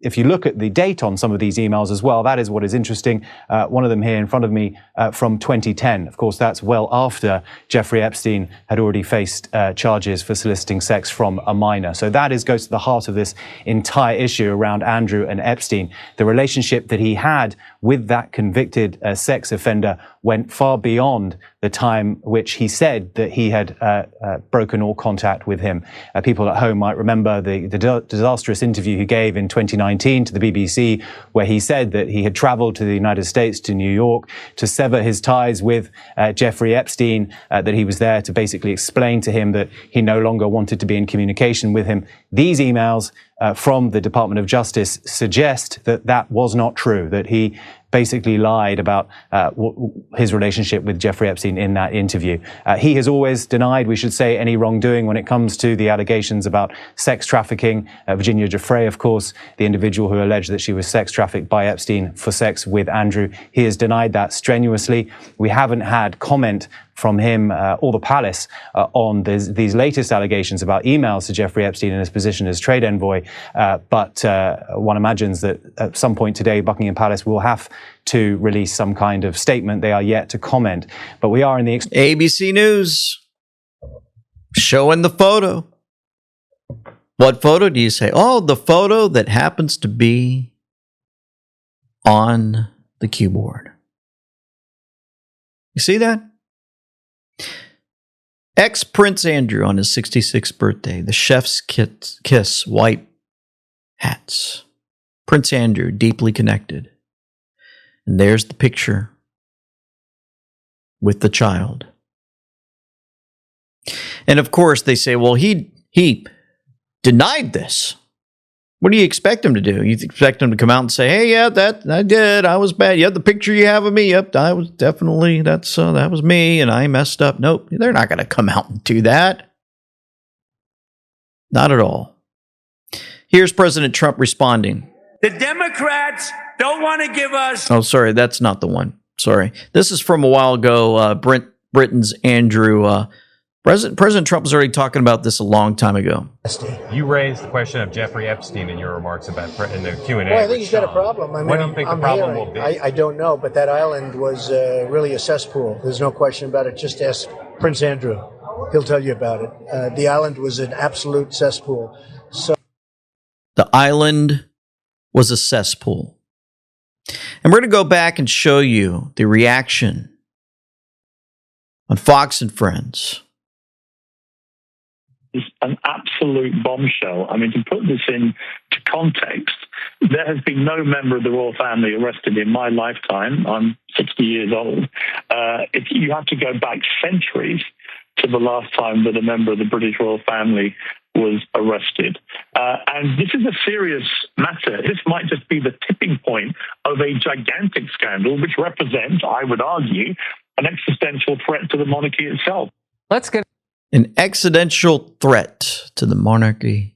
[SPEAKER 6] if you look at the date on some of these emails as well, that is what is interesting. One of them here in front of me from 2010. Of course, that's well after Jeffrey Epstein had already faced charges for soliciting sex from a minor. So that goes to the heart of this entire issue around Andrew and Epstein. The relationship that he had with that convicted sex offender went far beyond the time which he said that he had broken all contact with him. People at home might remember the disastrous interview he gave in 2019 to the BBC, where he said that he had traveled to the United States, to New York, to sever his ties with Jeffrey Epstein, that he was there to basically explain to him that he no longer wanted to be in communication with him. These emails from the Department of Justice suggest that that was not true, that he basically lied about his relationship with Jeffrey Epstein in that interview. He has always denied, we should say, any wrongdoing when it comes to the allegations about sex trafficking. Virginia Giuffre, of course, the individual who alleged that she was sex trafficked by Epstein for sex with Andrew, he has denied that strenuously. We haven't had comment from him or the palace on these latest allegations about emails to Jeffrey Epstein in his position as trade envoy. But one imagines that at some point today, Buckingham Palace will have to release some kind of statement. They are yet to comment. But we are in the...
[SPEAKER 4] ABC News showing the photo. What photo do you say? Oh, the photo that happens to be on the keyboard. You see that? Ex-Prince Andrew on his 66th birthday. The chef's kiss, white hats. Prince Andrew, deeply connected. And there's the picture with the child. And of course, they say, well, he denied this. What do you expect him to do? You expect him to come out and say, hey, yeah, that I did. I was bad. Yeah, the picture you have of me. Yep, I was definitely, that was me, and I messed up. Nope, they're not going to come out and do that. Not at all. Here's President Trump responding.
[SPEAKER 7] The Democrats don't want to give us...
[SPEAKER 4] Oh, sorry, that's not the one. Sorry. This is from a while ago. Britain's Andrew. President Trump was already talking about this a long time ago.
[SPEAKER 8] You raised the question of Jeffrey Epstein in your remarks about in the Q&A.
[SPEAKER 9] Well, I think he's got a problem. I mean,
[SPEAKER 8] what do you think the problem will be?
[SPEAKER 9] I don't know, but that island was really a cesspool. There's no question about it. Just ask Prince Andrew. He'll tell you about it. The island was an absolute cesspool. So
[SPEAKER 4] the island was a cesspool. And we're going to go back and show you the reaction on Fox and Friends.
[SPEAKER 10] Is an absolute bombshell. I mean, to put this into context, there has been no member of the royal family arrested in my lifetime. I'm 60 years old. If you have to go back centuries to the last time that a member of the British royal family was arrested. And this is a serious matter. This might just be the tipping point of a gigantic scandal, which represents, I would argue, an existential threat to the monarchy itself.
[SPEAKER 11] Let's get
[SPEAKER 4] an existential threat to the monarchy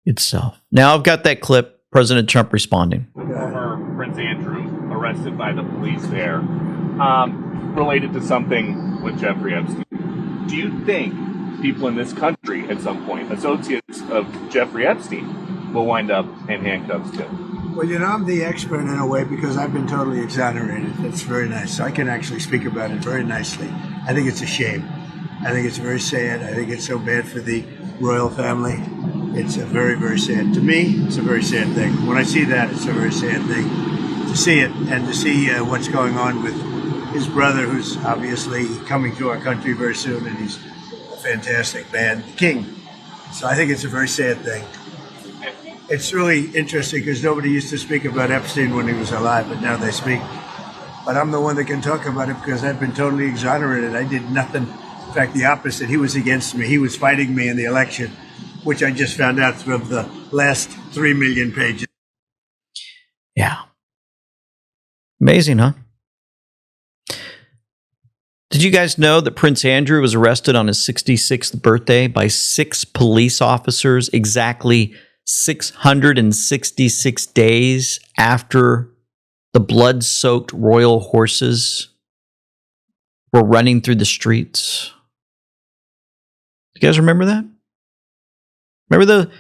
[SPEAKER 4] itself. Now I've got that clip, President Trump responding.
[SPEAKER 13] Former Prince Andrew arrested by the police there, related to something with Jeffrey Epstein. Do you think people in this country at some point, associates of Jeffrey Epstein, will wind up in handcuffs too?
[SPEAKER 9] Well, you know, I'm the expert in a way because I've been totally exonerated. That's very nice. So I can actually speak about it very nicely. I think it's a shame. I think it's very sad. I think it's so bad for the royal family. It's a very, very sad. To me, it's a very sad thing. When I see that, it's a very sad thing to see it and to see what's going on with his brother, who's obviously coming to our country very soon, and he's a fantastic man, the king. So I think it's a very sad thing. It's really interesting because nobody used to speak about Epstein when he was alive, but now they speak. But I'm the one that can talk about it because I've been totally exonerated. I did nothing. In fact, the opposite. He was against me. He was fighting me in the election, which I just found out from the last 3 million pages.
[SPEAKER 4] Yeah. Amazing, huh? Did you guys know that Prince Andrew was arrested on his 66th birthday by 6 police officers exactly 666 days after the blood-soaked royal horses were running through the streets? You guys remember that? Remember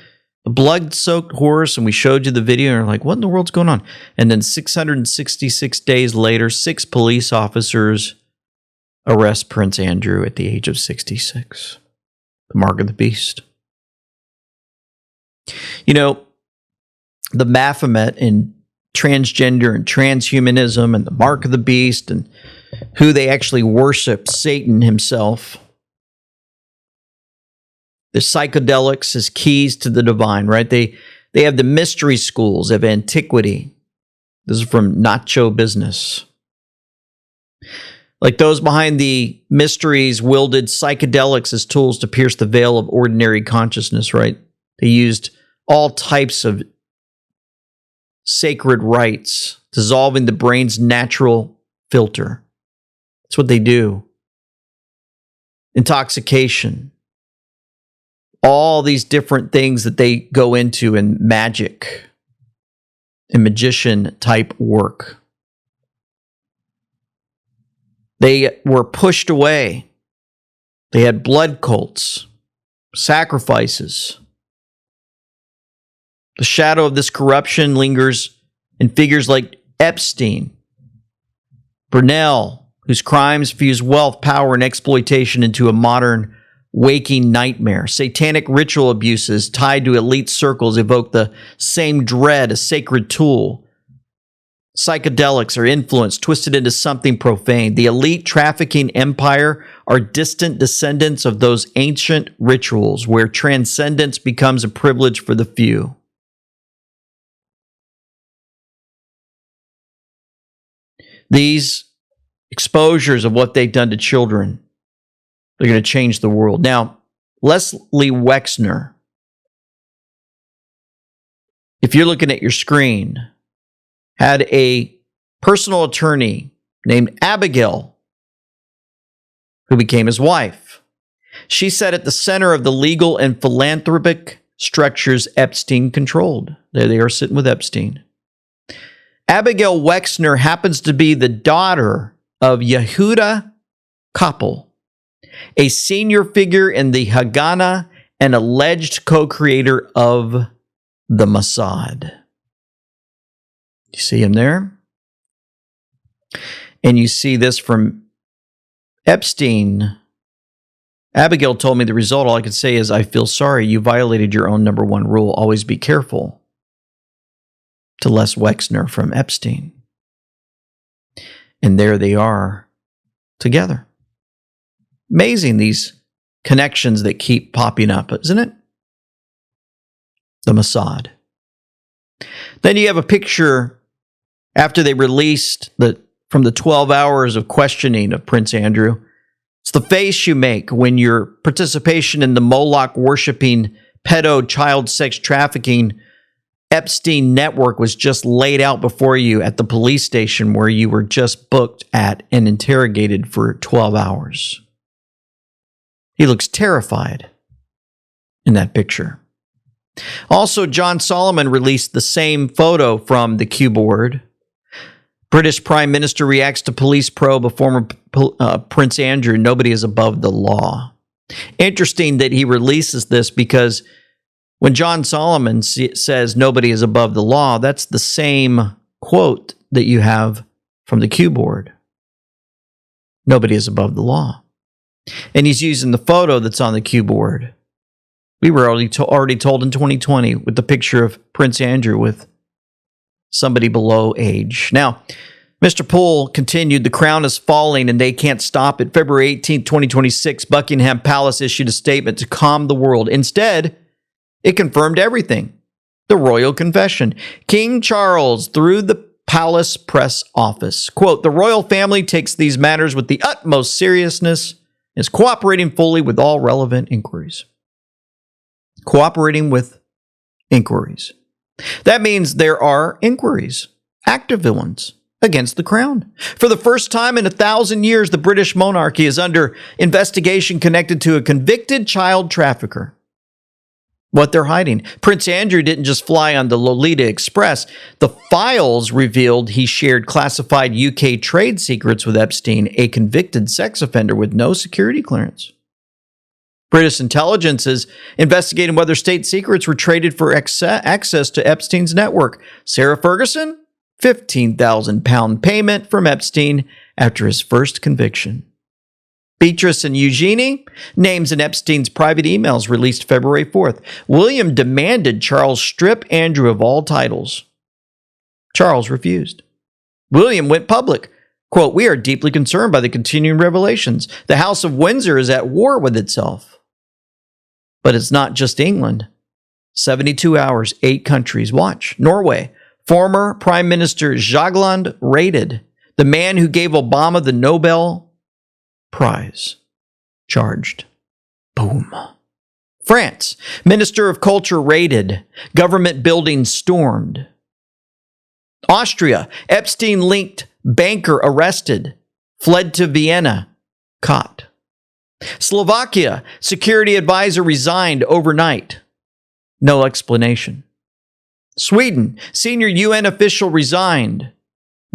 [SPEAKER 4] the blood-soaked horse, and we showed you the video, and you're like, what in the world's going on? And then 666 days later, 6 police officers arrest Prince Andrew at the age of 66. The mark of the beast. You know, the Baphomet in transgender and transhumanism and the mark of the beast and who they actually worship, Satan himself. The psychedelics as keys to the divine, right? They have the mystery schools of antiquity. This is from Nacho Business. Like those behind the mysteries wielded psychedelics as tools to pierce the veil of ordinary consciousness, right? They used all types of sacred rites, dissolving the brain's natural filter. That's what they do. Intoxication. All these different things that they go into in magic and magician type work. They were pushed away. They had blood cults, sacrifices. The shadow of this corruption lingers in figures like Epstein, Brunel, whose crimes fuse wealth, power, and exploitation into a modern waking nightmare. Satanic ritual abuses tied to elite circles evoke the same dread, a sacred tool. Psychedelics are influenced, twisted into something profane. The elite trafficking empire are distant descendants of those ancient rituals where transcendence becomes a privilege for the few. These exposures of what they've done to children They're going to change the world. Now, Leslie Wexner, if you're looking at your screen, had a personal attorney named Abigail, who became his wife. She sat at the center of the legal and philanthropic structures Epstein controlled. There they are sitting with Epstein. Abigail Wexner happens to be the daughter of Yehuda Koppel, a senior figure in the Haganah and alleged co-creator of the Mossad. You see him there? And you see this from Epstein. Abigail told me the result. All I could say is, I feel sorry. You violated your own number one rule. Always be careful. To Les Wexner from Epstein. And there they are together. Amazing, these connections that keep popping up, isn't it? The Mossad. Then you have a picture after they released from the 12 hours of questioning of Prince Andrew. It's the face you make when your participation in the Moloch-worshipping, pedo child sex trafficking Epstein network was just laid out before you at the police station where you were just booked at and interrogated for 12 hours. He looks terrified in that picture. Also, John Solomon released the same photo from the Q board. British Prime Minister reacts to police probe of former Prince Andrew. Nobody is above the law. Interesting that he releases this because when John Solomon says nobody is above the law, that's the same quote that you have from the Q board. Nobody is above the law. And he's using the photo that's on the Q board. We were already told in 2020 with the picture of Prince Andrew with somebody below age. Now, Mr. Poole continued, the crown is falling and they can't stop it. February 18, 2026, Buckingham Palace issued a statement to calm the world. Instead, it confirmed everything. The royal confession. King Charles, through the palace press office, quote, the royal family takes these matters with the utmost seriousness, is cooperating fully with all relevant inquiries. Cooperating with inquiries. That means there are inquiries, active ones, against the crown. For the first time in 1,000 years, the British monarchy is under investigation connected to a convicted child trafficker. What they're hiding. Prince Andrew didn't just fly on the Lolita Express. The files revealed he shared classified UK trade secrets with Epstein, a convicted sex offender with no security clearance. British intelligence is investigating whether state secrets were traded for access to Epstein's network. Sarah Ferguson, £15,000 payment from Epstein after his first conviction. Beatrice and Eugenie, names in Epstein's private emails released February 4th. William demanded Charles strip Andrew of all titles. Charles refused. William went public. Quote, we are deeply concerned by the continuing revelations. The House of Windsor is at war with itself. But it's not just England. 72 hours, 8 countries. Watch. Norway. Former Prime Minister Jagland raided. The man who gave Obama the Nobel Prize. Charged. Boom. France. Minister of Culture raided. Government building stormed. Austria. Epstein-linked banker arrested. Fled to Vienna. Caught. Slovakia. Security advisor resigned overnight. No explanation. Sweden. Senior UN official resigned.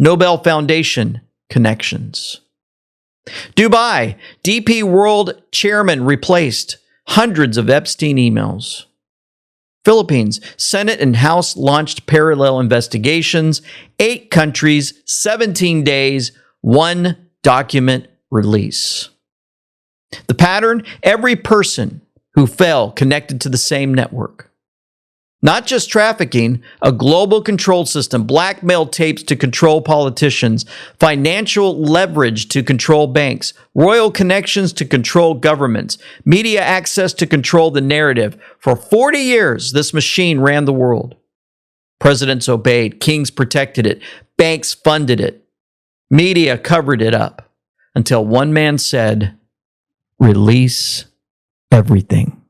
[SPEAKER 4] Nobel Foundation connections. Dubai, DP World chairman replaced. Hundreds of Epstein emails. Philippines, Senate and House launched parallel investigations. 8 countries, 17 days, 1 document release. The pattern, every person who fell connected to the same network. Not just trafficking, a global control system, blackmail tapes to control politicians, financial leverage to control banks, royal connections to control governments, media access to control the narrative. For 40 years, this machine ran the world. Presidents obeyed, kings protected it, banks funded it, media covered it up, until one man said, release everything.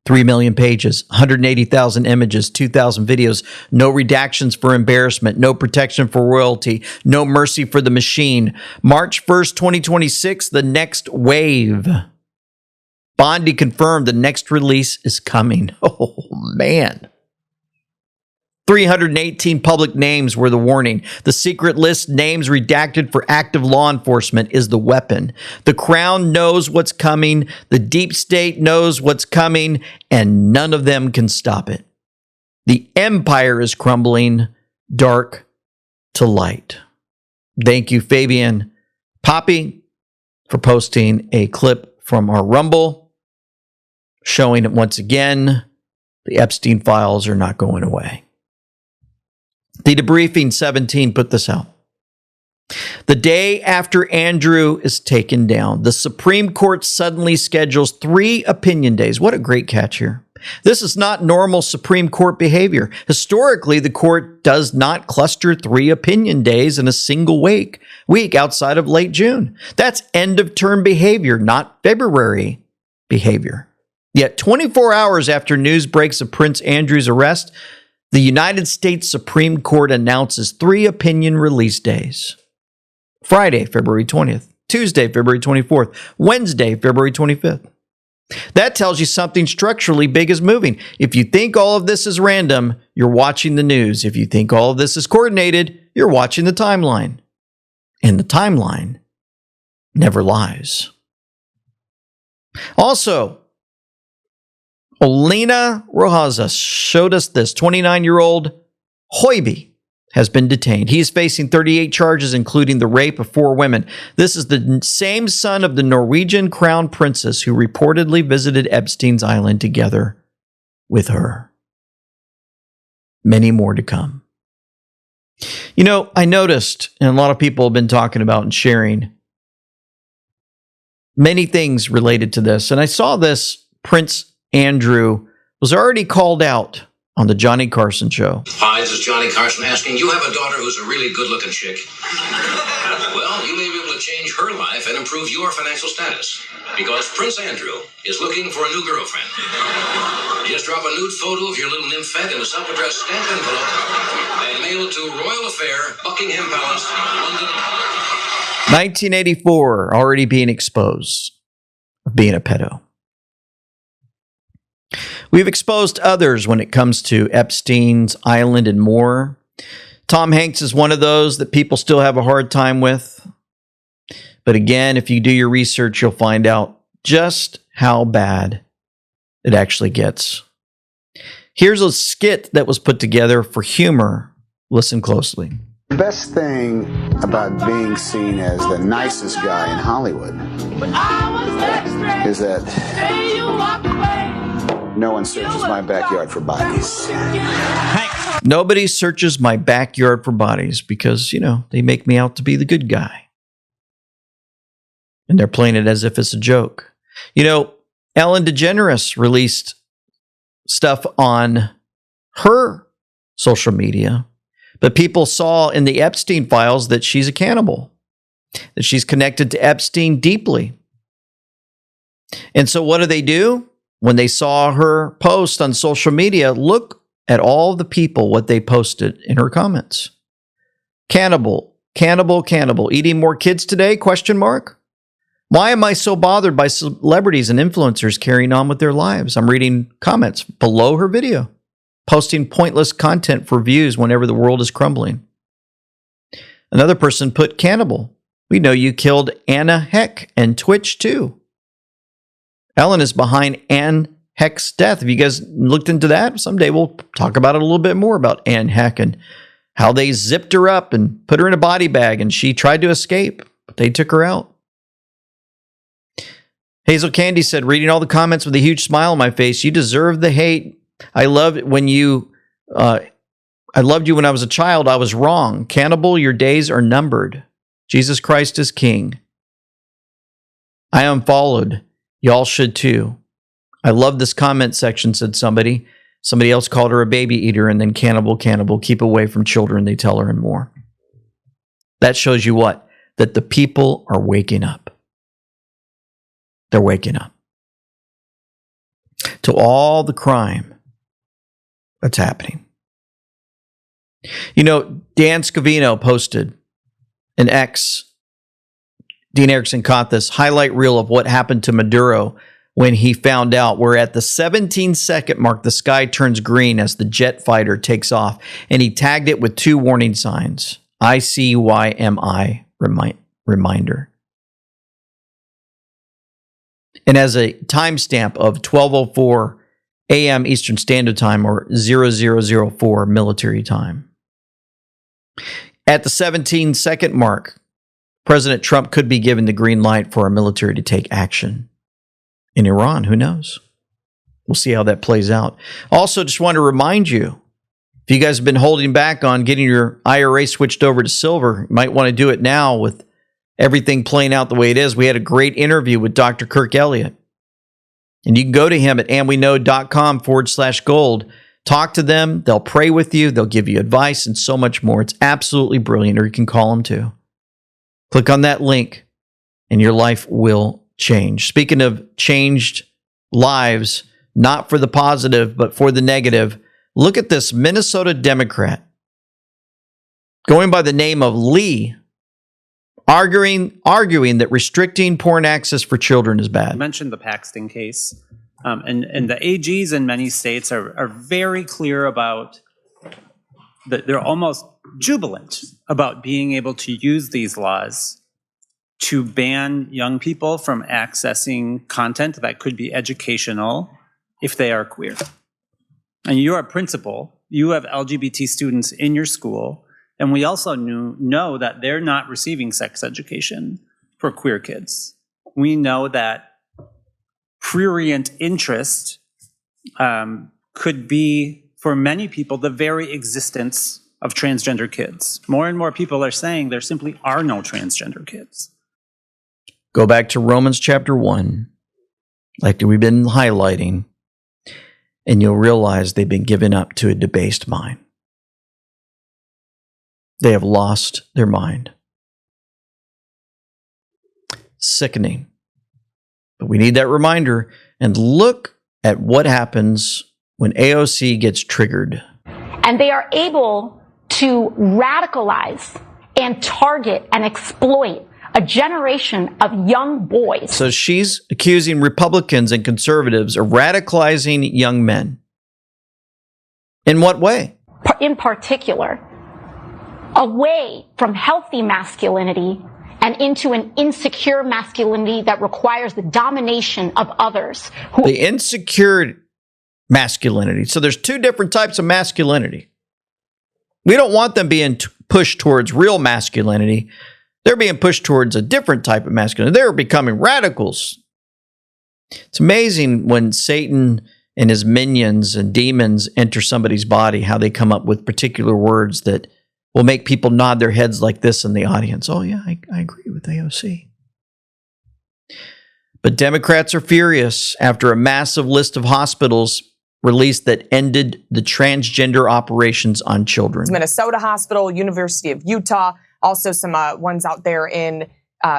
[SPEAKER 4] 3 million pages, 180,000 images, 2,000 videos, no redactions for embarrassment, no protection for royalty, no mercy for the machine. March 1st, 2026, the next wave. Bondi confirmed the next release is coming. Oh, man. 318 public names were the warning. The secret list, names redacted for active law enforcement, is the weapon. The Crown knows what's coming. The deep state knows what's coming, and none of them can stop it. The empire is crumbling, dark to light. Thank you, Fabian Poppy, for posting a clip from our Rumble showing it once again. The Epstein files are not going away. The Debriefing 17 put this out. The day after Andrew is taken down, the Supreme Court suddenly schedules 3 opinion days. What a great catch here. This is not normal Supreme Court behavior. Historically, the court does not cluster 3 opinion days in a single week outside of late June. That's end of term behavior, not February behavior. Yet 24 hours after news breaks of Prince Andrew's arrest, the United States Supreme Court announces 3 opinion release days. Friday, February 20th. Tuesday, February 24th. Wednesday, February 25th. That tells you something structurally big is moving. If you think all of this is random, you're watching the news. If you think all of this is coordinated, you're watching the timeline. And the timeline never lies. Also, Olena Rojas showed us this. 29-year-old Hoiby has been detained. He is facing 38 charges, including the rape of 4 women. This is the same son of the Norwegian crown princess who reportedly visited Epstein's island together with her. Many more to come. You know, I noticed, and a lot of people have been talking about and sharing many things related to this, and I saw this Prince Andrew was already called out on the Johnny Carson show.
[SPEAKER 11] Hi, this is Johnny Carson asking, you have a daughter who's a really good-looking chick. Well, you may be able to change her life and improve your financial status, because Prince Andrew is looking for a new girlfriend. Just drop a nude photo of your little nymphette in a self-addressed stamped envelope and mail it to Royal Affair, Buckingham Palace, London.
[SPEAKER 4] 1984, already being exposed of being a pedo. We've exposed others when it comes to Epstein's Island and more. Tom Hanks is one of those that people still have a hard time with. But again, if you do your research, you'll find out just how bad it actually gets. Here's a skit that was put together for humor. Listen closely.
[SPEAKER 12] The best thing about being seen as the nicest guy in Hollywood is that no one searches my backyard for bodies.
[SPEAKER 4] Nobody searches my backyard for bodies because, they make me out to be the good guy. And they're playing it as if it's a joke. Ellen DeGeneres released stuff on her social media, but people saw in the Epstein files that she's a cannibal, that she's connected to Epstein deeply. And so what do? When they saw her post on social media, look at all the people, what they posted in her comments. Cannibal, cannibal, cannibal. Eating more kids today? ? Why am I so bothered by celebrities and influencers carrying on with their lives? I'm reading comments below her video, posting pointless content for views whenever the world is crumbling. Another person put cannibal. We know you killed Anna Heck and Twitch too. Ellen is behind Ann Heck's death. Have you guys looked into that? Someday we'll talk about it a little bit more about Ann Heck and how they zipped her up and put her in a body bag and she tried to escape, but they took her out. Hazel Candy said, reading all the comments with a huge smile on my face, you deserve the hate. I loved you when I was a child. I was wrong. Cannibal, your days are numbered. Jesus Christ is King. I unfollowed. Y'all should too. I love this comment section, said somebody. Somebody else called her a baby eater and then cannibal, cannibal. Keep away from children, they tell her, and more. That shows you what? That the people are waking up. They're waking up to all the crime that's happening. You know, Dan Scavino posted an Dean Erickson caught this highlight reel of what happened to Maduro when he found out, where at the 17-second mark, the sky turns green as the jet fighter takes off, and he tagged it with 2 warning signs. ICYMI reminder. And as a timestamp of 12:04 a.m. Eastern Standard Time, or 0004 military time. At the 17-second mark, President Trump could be given the green light for our military to take action. In Iran, who knows? We'll see how that plays out. Also, just want to remind you, if you guys have been holding back on getting your IRA switched over to silver, you might want to do it now with everything playing out the way it is. We had a great interview with Dr. Kirk Elliott. And you can go to him at amweknow.com/gold. Talk to them. They'll pray with you. They'll give you advice and so much more. It's absolutely brilliant. Or you can call them too. Click on that link and your life will change. Speaking of changed lives, not for the positive, but for the negative, look at this Minnesota Democrat going by the name of Lee, arguing that restricting porn access for children is bad.
[SPEAKER 14] You mentioned the Paxton case, and the AGs in many states are very clear about that. They're almost jubilant about being able to use these laws to ban young people from accessing content that could be educational if they are queer. And you're a principal, you have LGBT students in your school, and we also know that they're not receiving sex education for queer kids. We know that prurient interest could be, for many people, the very existence of transgender kids. More and more people are saying there simply are no transgender kids.
[SPEAKER 4] Go back to Romans chapter 1, like we've been highlighting, and you'll realize they've been given up to a debased mind. They have lost their mind. Sickening. But we need that reminder. And look at what happens when AOC gets triggered.
[SPEAKER 15] And they are able to radicalize and target and exploit a generation of young boys.
[SPEAKER 4] So she's accusing Republicans and conservatives of radicalizing young men. In what way?
[SPEAKER 15] In particular, away from healthy masculinity and into an insecure masculinity that requires the domination of others.
[SPEAKER 4] The insecure masculinity. So there's 2 different types of masculinity. We don't want them being pushed towards real masculinity. They're being pushed towards a different type of masculinity. They're becoming radicals. It's amazing when Satan and his minions and demons enter somebody's body, how they come up with particular words that will make people nod their heads like this in the audience. Oh, yeah, I agree with AOC. But Democrats are furious after a massive list of hospitals released that ended the transgender operations on children.
[SPEAKER 16] Minnesota Hospital, University of Utah, also some ones out there in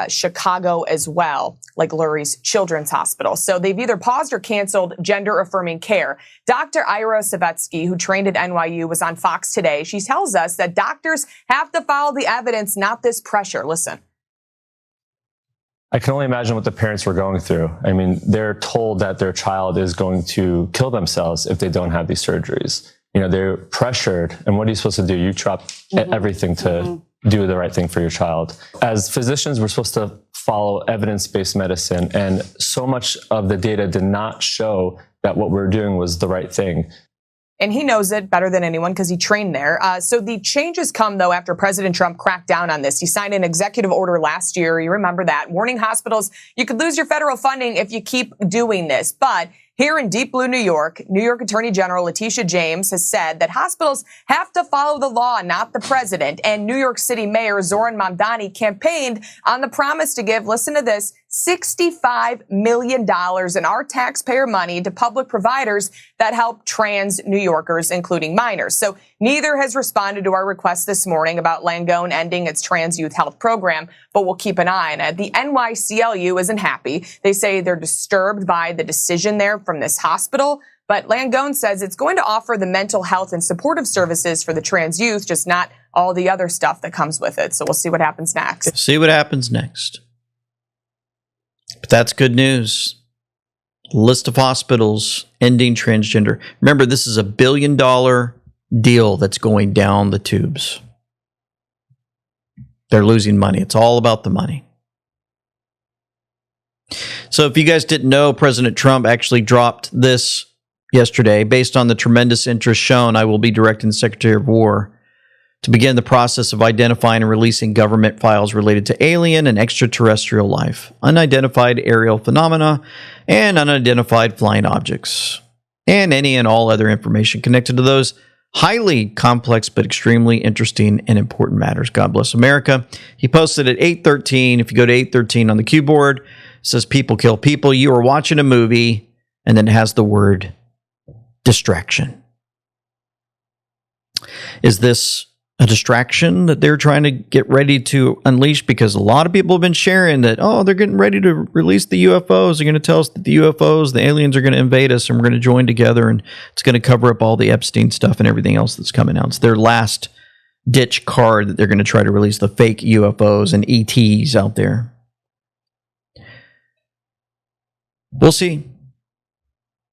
[SPEAKER 16] Chicago as well, like Lurie's Children's Hospital. So they've either paused or canceled gender-affirming care. Dr. Ira Savetsky, who trained at NYU, was on Fox today. She tells us that doctors have to follow the evidence, not this pressure. Listen.
[SPEAKER 17] I can only imagine what the parents were going through. I mean, they're told that their child is going to kill themselves if they don't have these surgeries. You know, they're pressured. And what are you supposed to do? You drop everything to do the right thing for your child. As physicians, we're supposed to follow evidence-based medicine. And so much of the data did not show that what we're doing was the right thing.
[SPEAKER 16] And he knows it better than anyone because he trained there. So the changes come, though, after President Trump cracked down on this. He signed an executive order last year. You remember that, warning hospitals you could lose your federal funding if you keep doing this. But here in Deep Blue, New York Attorney General Letitia James has said that hospitals have to follow the law, not the president. And New York City Mayor Zoran Mamdani campaigned on the promise to give, listen to this, $65 million in our taxpayer money to public providers that help trans New Yorkers, including minors. So neither has responded to our request this morning about Langone ending its trans youth health program, but we'll keep an eye on it. The NYCLU isn't happy. They say they're disturbed by the decision there from this hospital. But Langone says it's going to offer the mental health and supportive services for the trans youth, just not all the other stuff that comes with it. So we'll see what happens next.
[SPEAKER 4] See what happens next. But that's good news. List of hospitals ending transgender. Remember, this is $1 billion deal that's going down the tubes. They're losing money. It's all about the money. So if you guys didn't know, President Trump actually dropped this yesterday. Based on the tremendous interest shown, I will be directing the Secretary of War to begin the process of identifying and releasing government files related to alien and extraterrestrial life, unidentified aerial phenomena, and unidentified flying objects, and any and all other information connected to those highly complex but extremely interesting and important matters. God bless America. He posted at 8:13. If you go to 8:13 on the cue board, it says people kill people. You are watching a movie, and then it has the word distraction. Is this a distraction that they're trying to get ready to unleash? Because a lot of people have been sharing that, oh, they're getting ready to release the UFOs. They're going to tell us that the UFOs, the aliens are going to invade us and we're going to join together and it's going to cover up all the Epstein stuff and everything else that's coming out. It's their last ditch card that they're going to try to release, the fake UFOs and ETs out there. We'll see.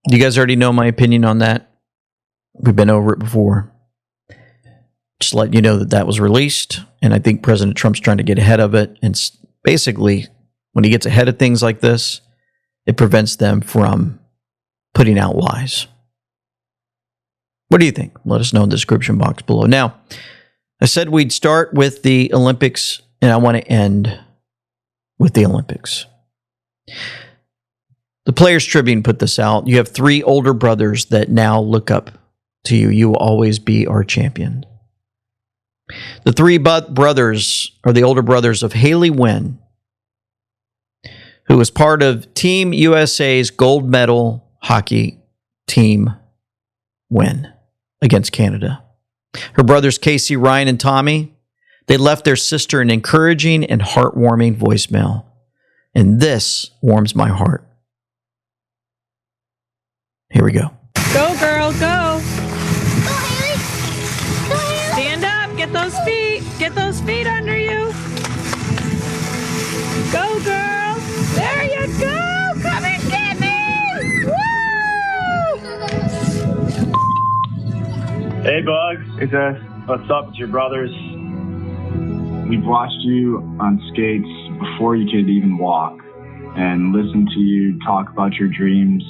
[SPEAKER 4] You guys already know my opinion on that. We've been over it before. Just letting you know that that was released, and I think President Trump's trying to get ahead of it. And basically, when he gets ahead of things like this, it prevents them from putting out lies. What do you think? Let us know in the description box below. Now, I said we'd start with the Olympics, and I want to end with the Olympics. The Players Tribune put this out. You have 3 older brothers that now look up to you. You will always be our champion. The 3 brothers are the older brothers of Haley Wynn, who was part of Team USA's gold medal hockey team win against Canada. Her brothers Casey, Ryan, and Tommy, they left their sister an encouraging and heartwarming voicemail. And this warms my heart. Here we go.
[SPEAKER 25] Go, girl, go. Stand up. Get those feet. Get those feet under you. Go, girl. There you go. Come and get me. Woo!
[SPEAKER 18] Hey, Bugs. Hey, Tess. What's up? It's your brothers. We've watched you on skates before you could even walk and listened to you talk about your dreams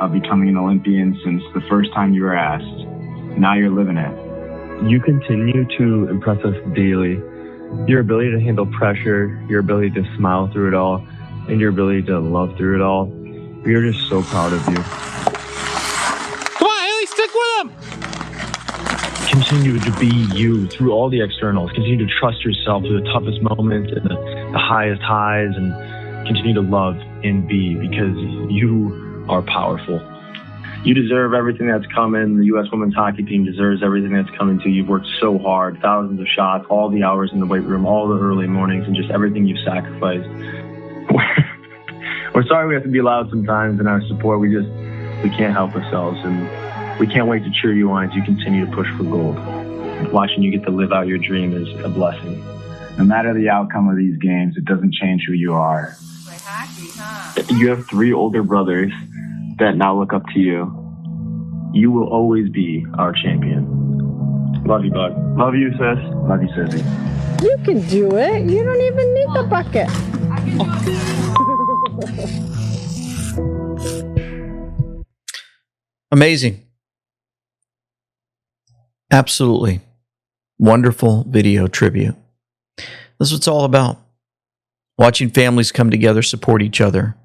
[SPEAKER 18] of becoming an Olympian since the first time you were asked. Now you're living it.
[SPEAKER 19] You continue to impress us daily. Your ability to handle pressure, your ability to smile through it all, and your ability to love through it all. We are just so proud of you.
[SPEAKER 18] Come on, Haley, stick with him!
[SPEAKER 19] Continue to be you through all the externals. Continue to trust yourself through the toughest moments and the highest highs, and continue to love and be, because you are powerful.
[SPEAKER 18] You deserve everything that's coming. The U.S. women's hockey team deserves everything that's coming to you. You've worked so hard, thousands of shots, all the hours in the weight room, all the early mornings, and just everything you've sacrificed. We're sorry we have to be loud sometimes in our support. We can't help ourselves, and we can't wait to cheer you on as you continue to push for gold. Watching you get to live out your dream is a blessing. No matter the outcome of these games, it doesn't change who you are. You have 3 older brothers that now look up to you. You will always be our champion. Love you, Bud. Love you, sis. Love you, Sissy.
[SPEAKER 20] You can do it. You don't even need the bucket.
[SPEAKER 4] Amazing. Absolutely wonderful video tribute. This is what it's all about. Watching families come together, support each other,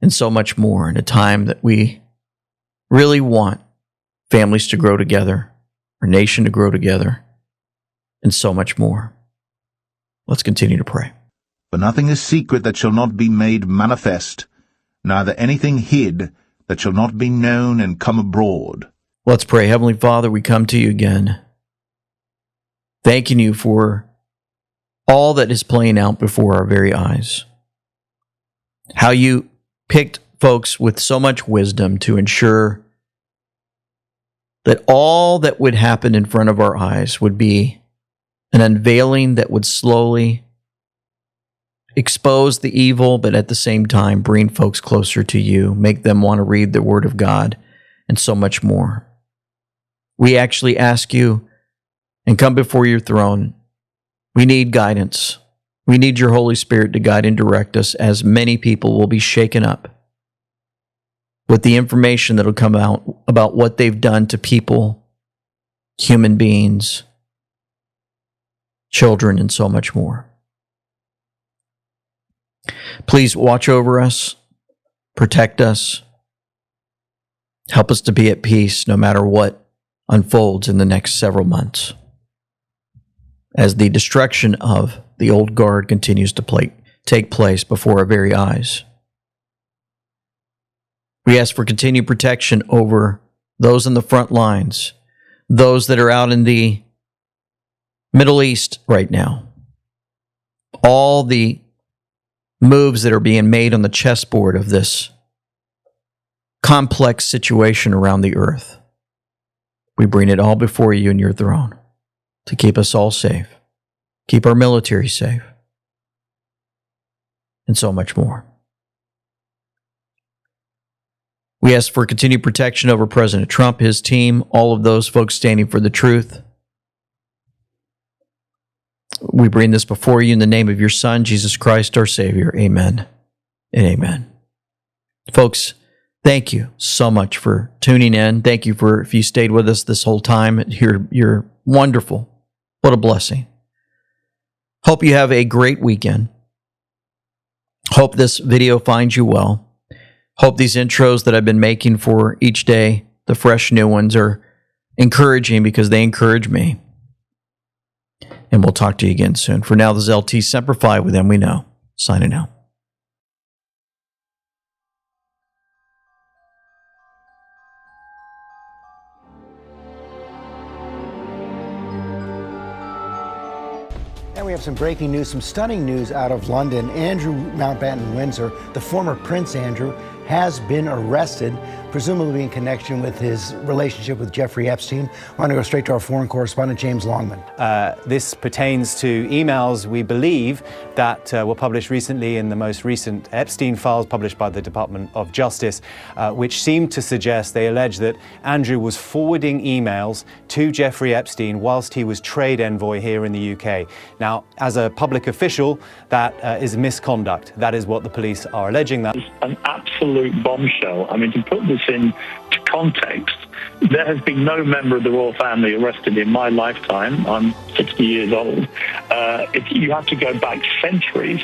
[SPEAKER 4] and so much more in a time that we really want families to grow together, our nation to grow together, and so much more. Let's continue to pray.
[SPEAKER 1] For nothing is secret that shall not be made manifest, neither anything hid that shall not be known and come abroad.
[SPEAKER 4] Let's pray. Heavenly Father, we come to you again, thanking you for all that is playing out before our very eyes. How you picked folks with so much wisdom to ensure that all that would happen in front of our eyes would be an unveiling that would slowly expose the evil, but at the same time bring folks closer to you, make them want to read the Word of God, and so much more. We actually ask you and come before your throne. We need guidance. We need your Holy Spirit to guide and direct us, as many people will be shaken up with the information that will come out about what they've done to people, human beings, children, and so much more. Please watch over us, protect us, help us to be at peace no matter what unfolds in the next several months, as the destruction of the old guard continues to take place before our very eyes. We ask for continued protection over those in the front lines, those that are out in the Middle East right now, all the moves that are being made on the chessboard of this complex situation around the earth. We bring it all before you in your throne to keep us all safe, keep our military safe, and so much more. We ask for continued protection over President Trump, his team, all of those folks standing for the truth. We bring this before you in the name of your Son, Jesus Christ, our Savior. Amen and amen. Folks, thank you so much for tuning in. Thank you for, if you stayed with us this whole time. You're wonderful. What a blessing. Hope you have a great weekend. Hope this video finds you well. Hope these intros that I've been making for each day, the fresh new ones, are encouraging because they encourage me. And we'll talk to you again soon. For now, this is LT Semper Fi with Them We Know, signing out.
[SPEAKER 2] And we have some breaking news, some stunning news out of London. Andrew Mountbatten Windsor, the former Prince Andrew, has been arrested, presumably in connection with his relationship with Jeffrey Epstein. I want to go straight to our foreign correspondent, James Longman.
[SPEAKER 6] This pertains to emails, we believe, that were published recently in the most recent Epstein files published by the Department of Justice, which seem to suggest, they allege that Andrew was forwarding emails to Jeffrey Epstein whilst he was trade envoy here in the UK. Now, as a public official, that is misconduct. That is what the police are alleging. That
[SPEAKER 10] an absolute bombshell. I mean, to put this into context, there has been no member of the royal family arrested in my lifetime. I'm 60 years old. If you have to go back centuries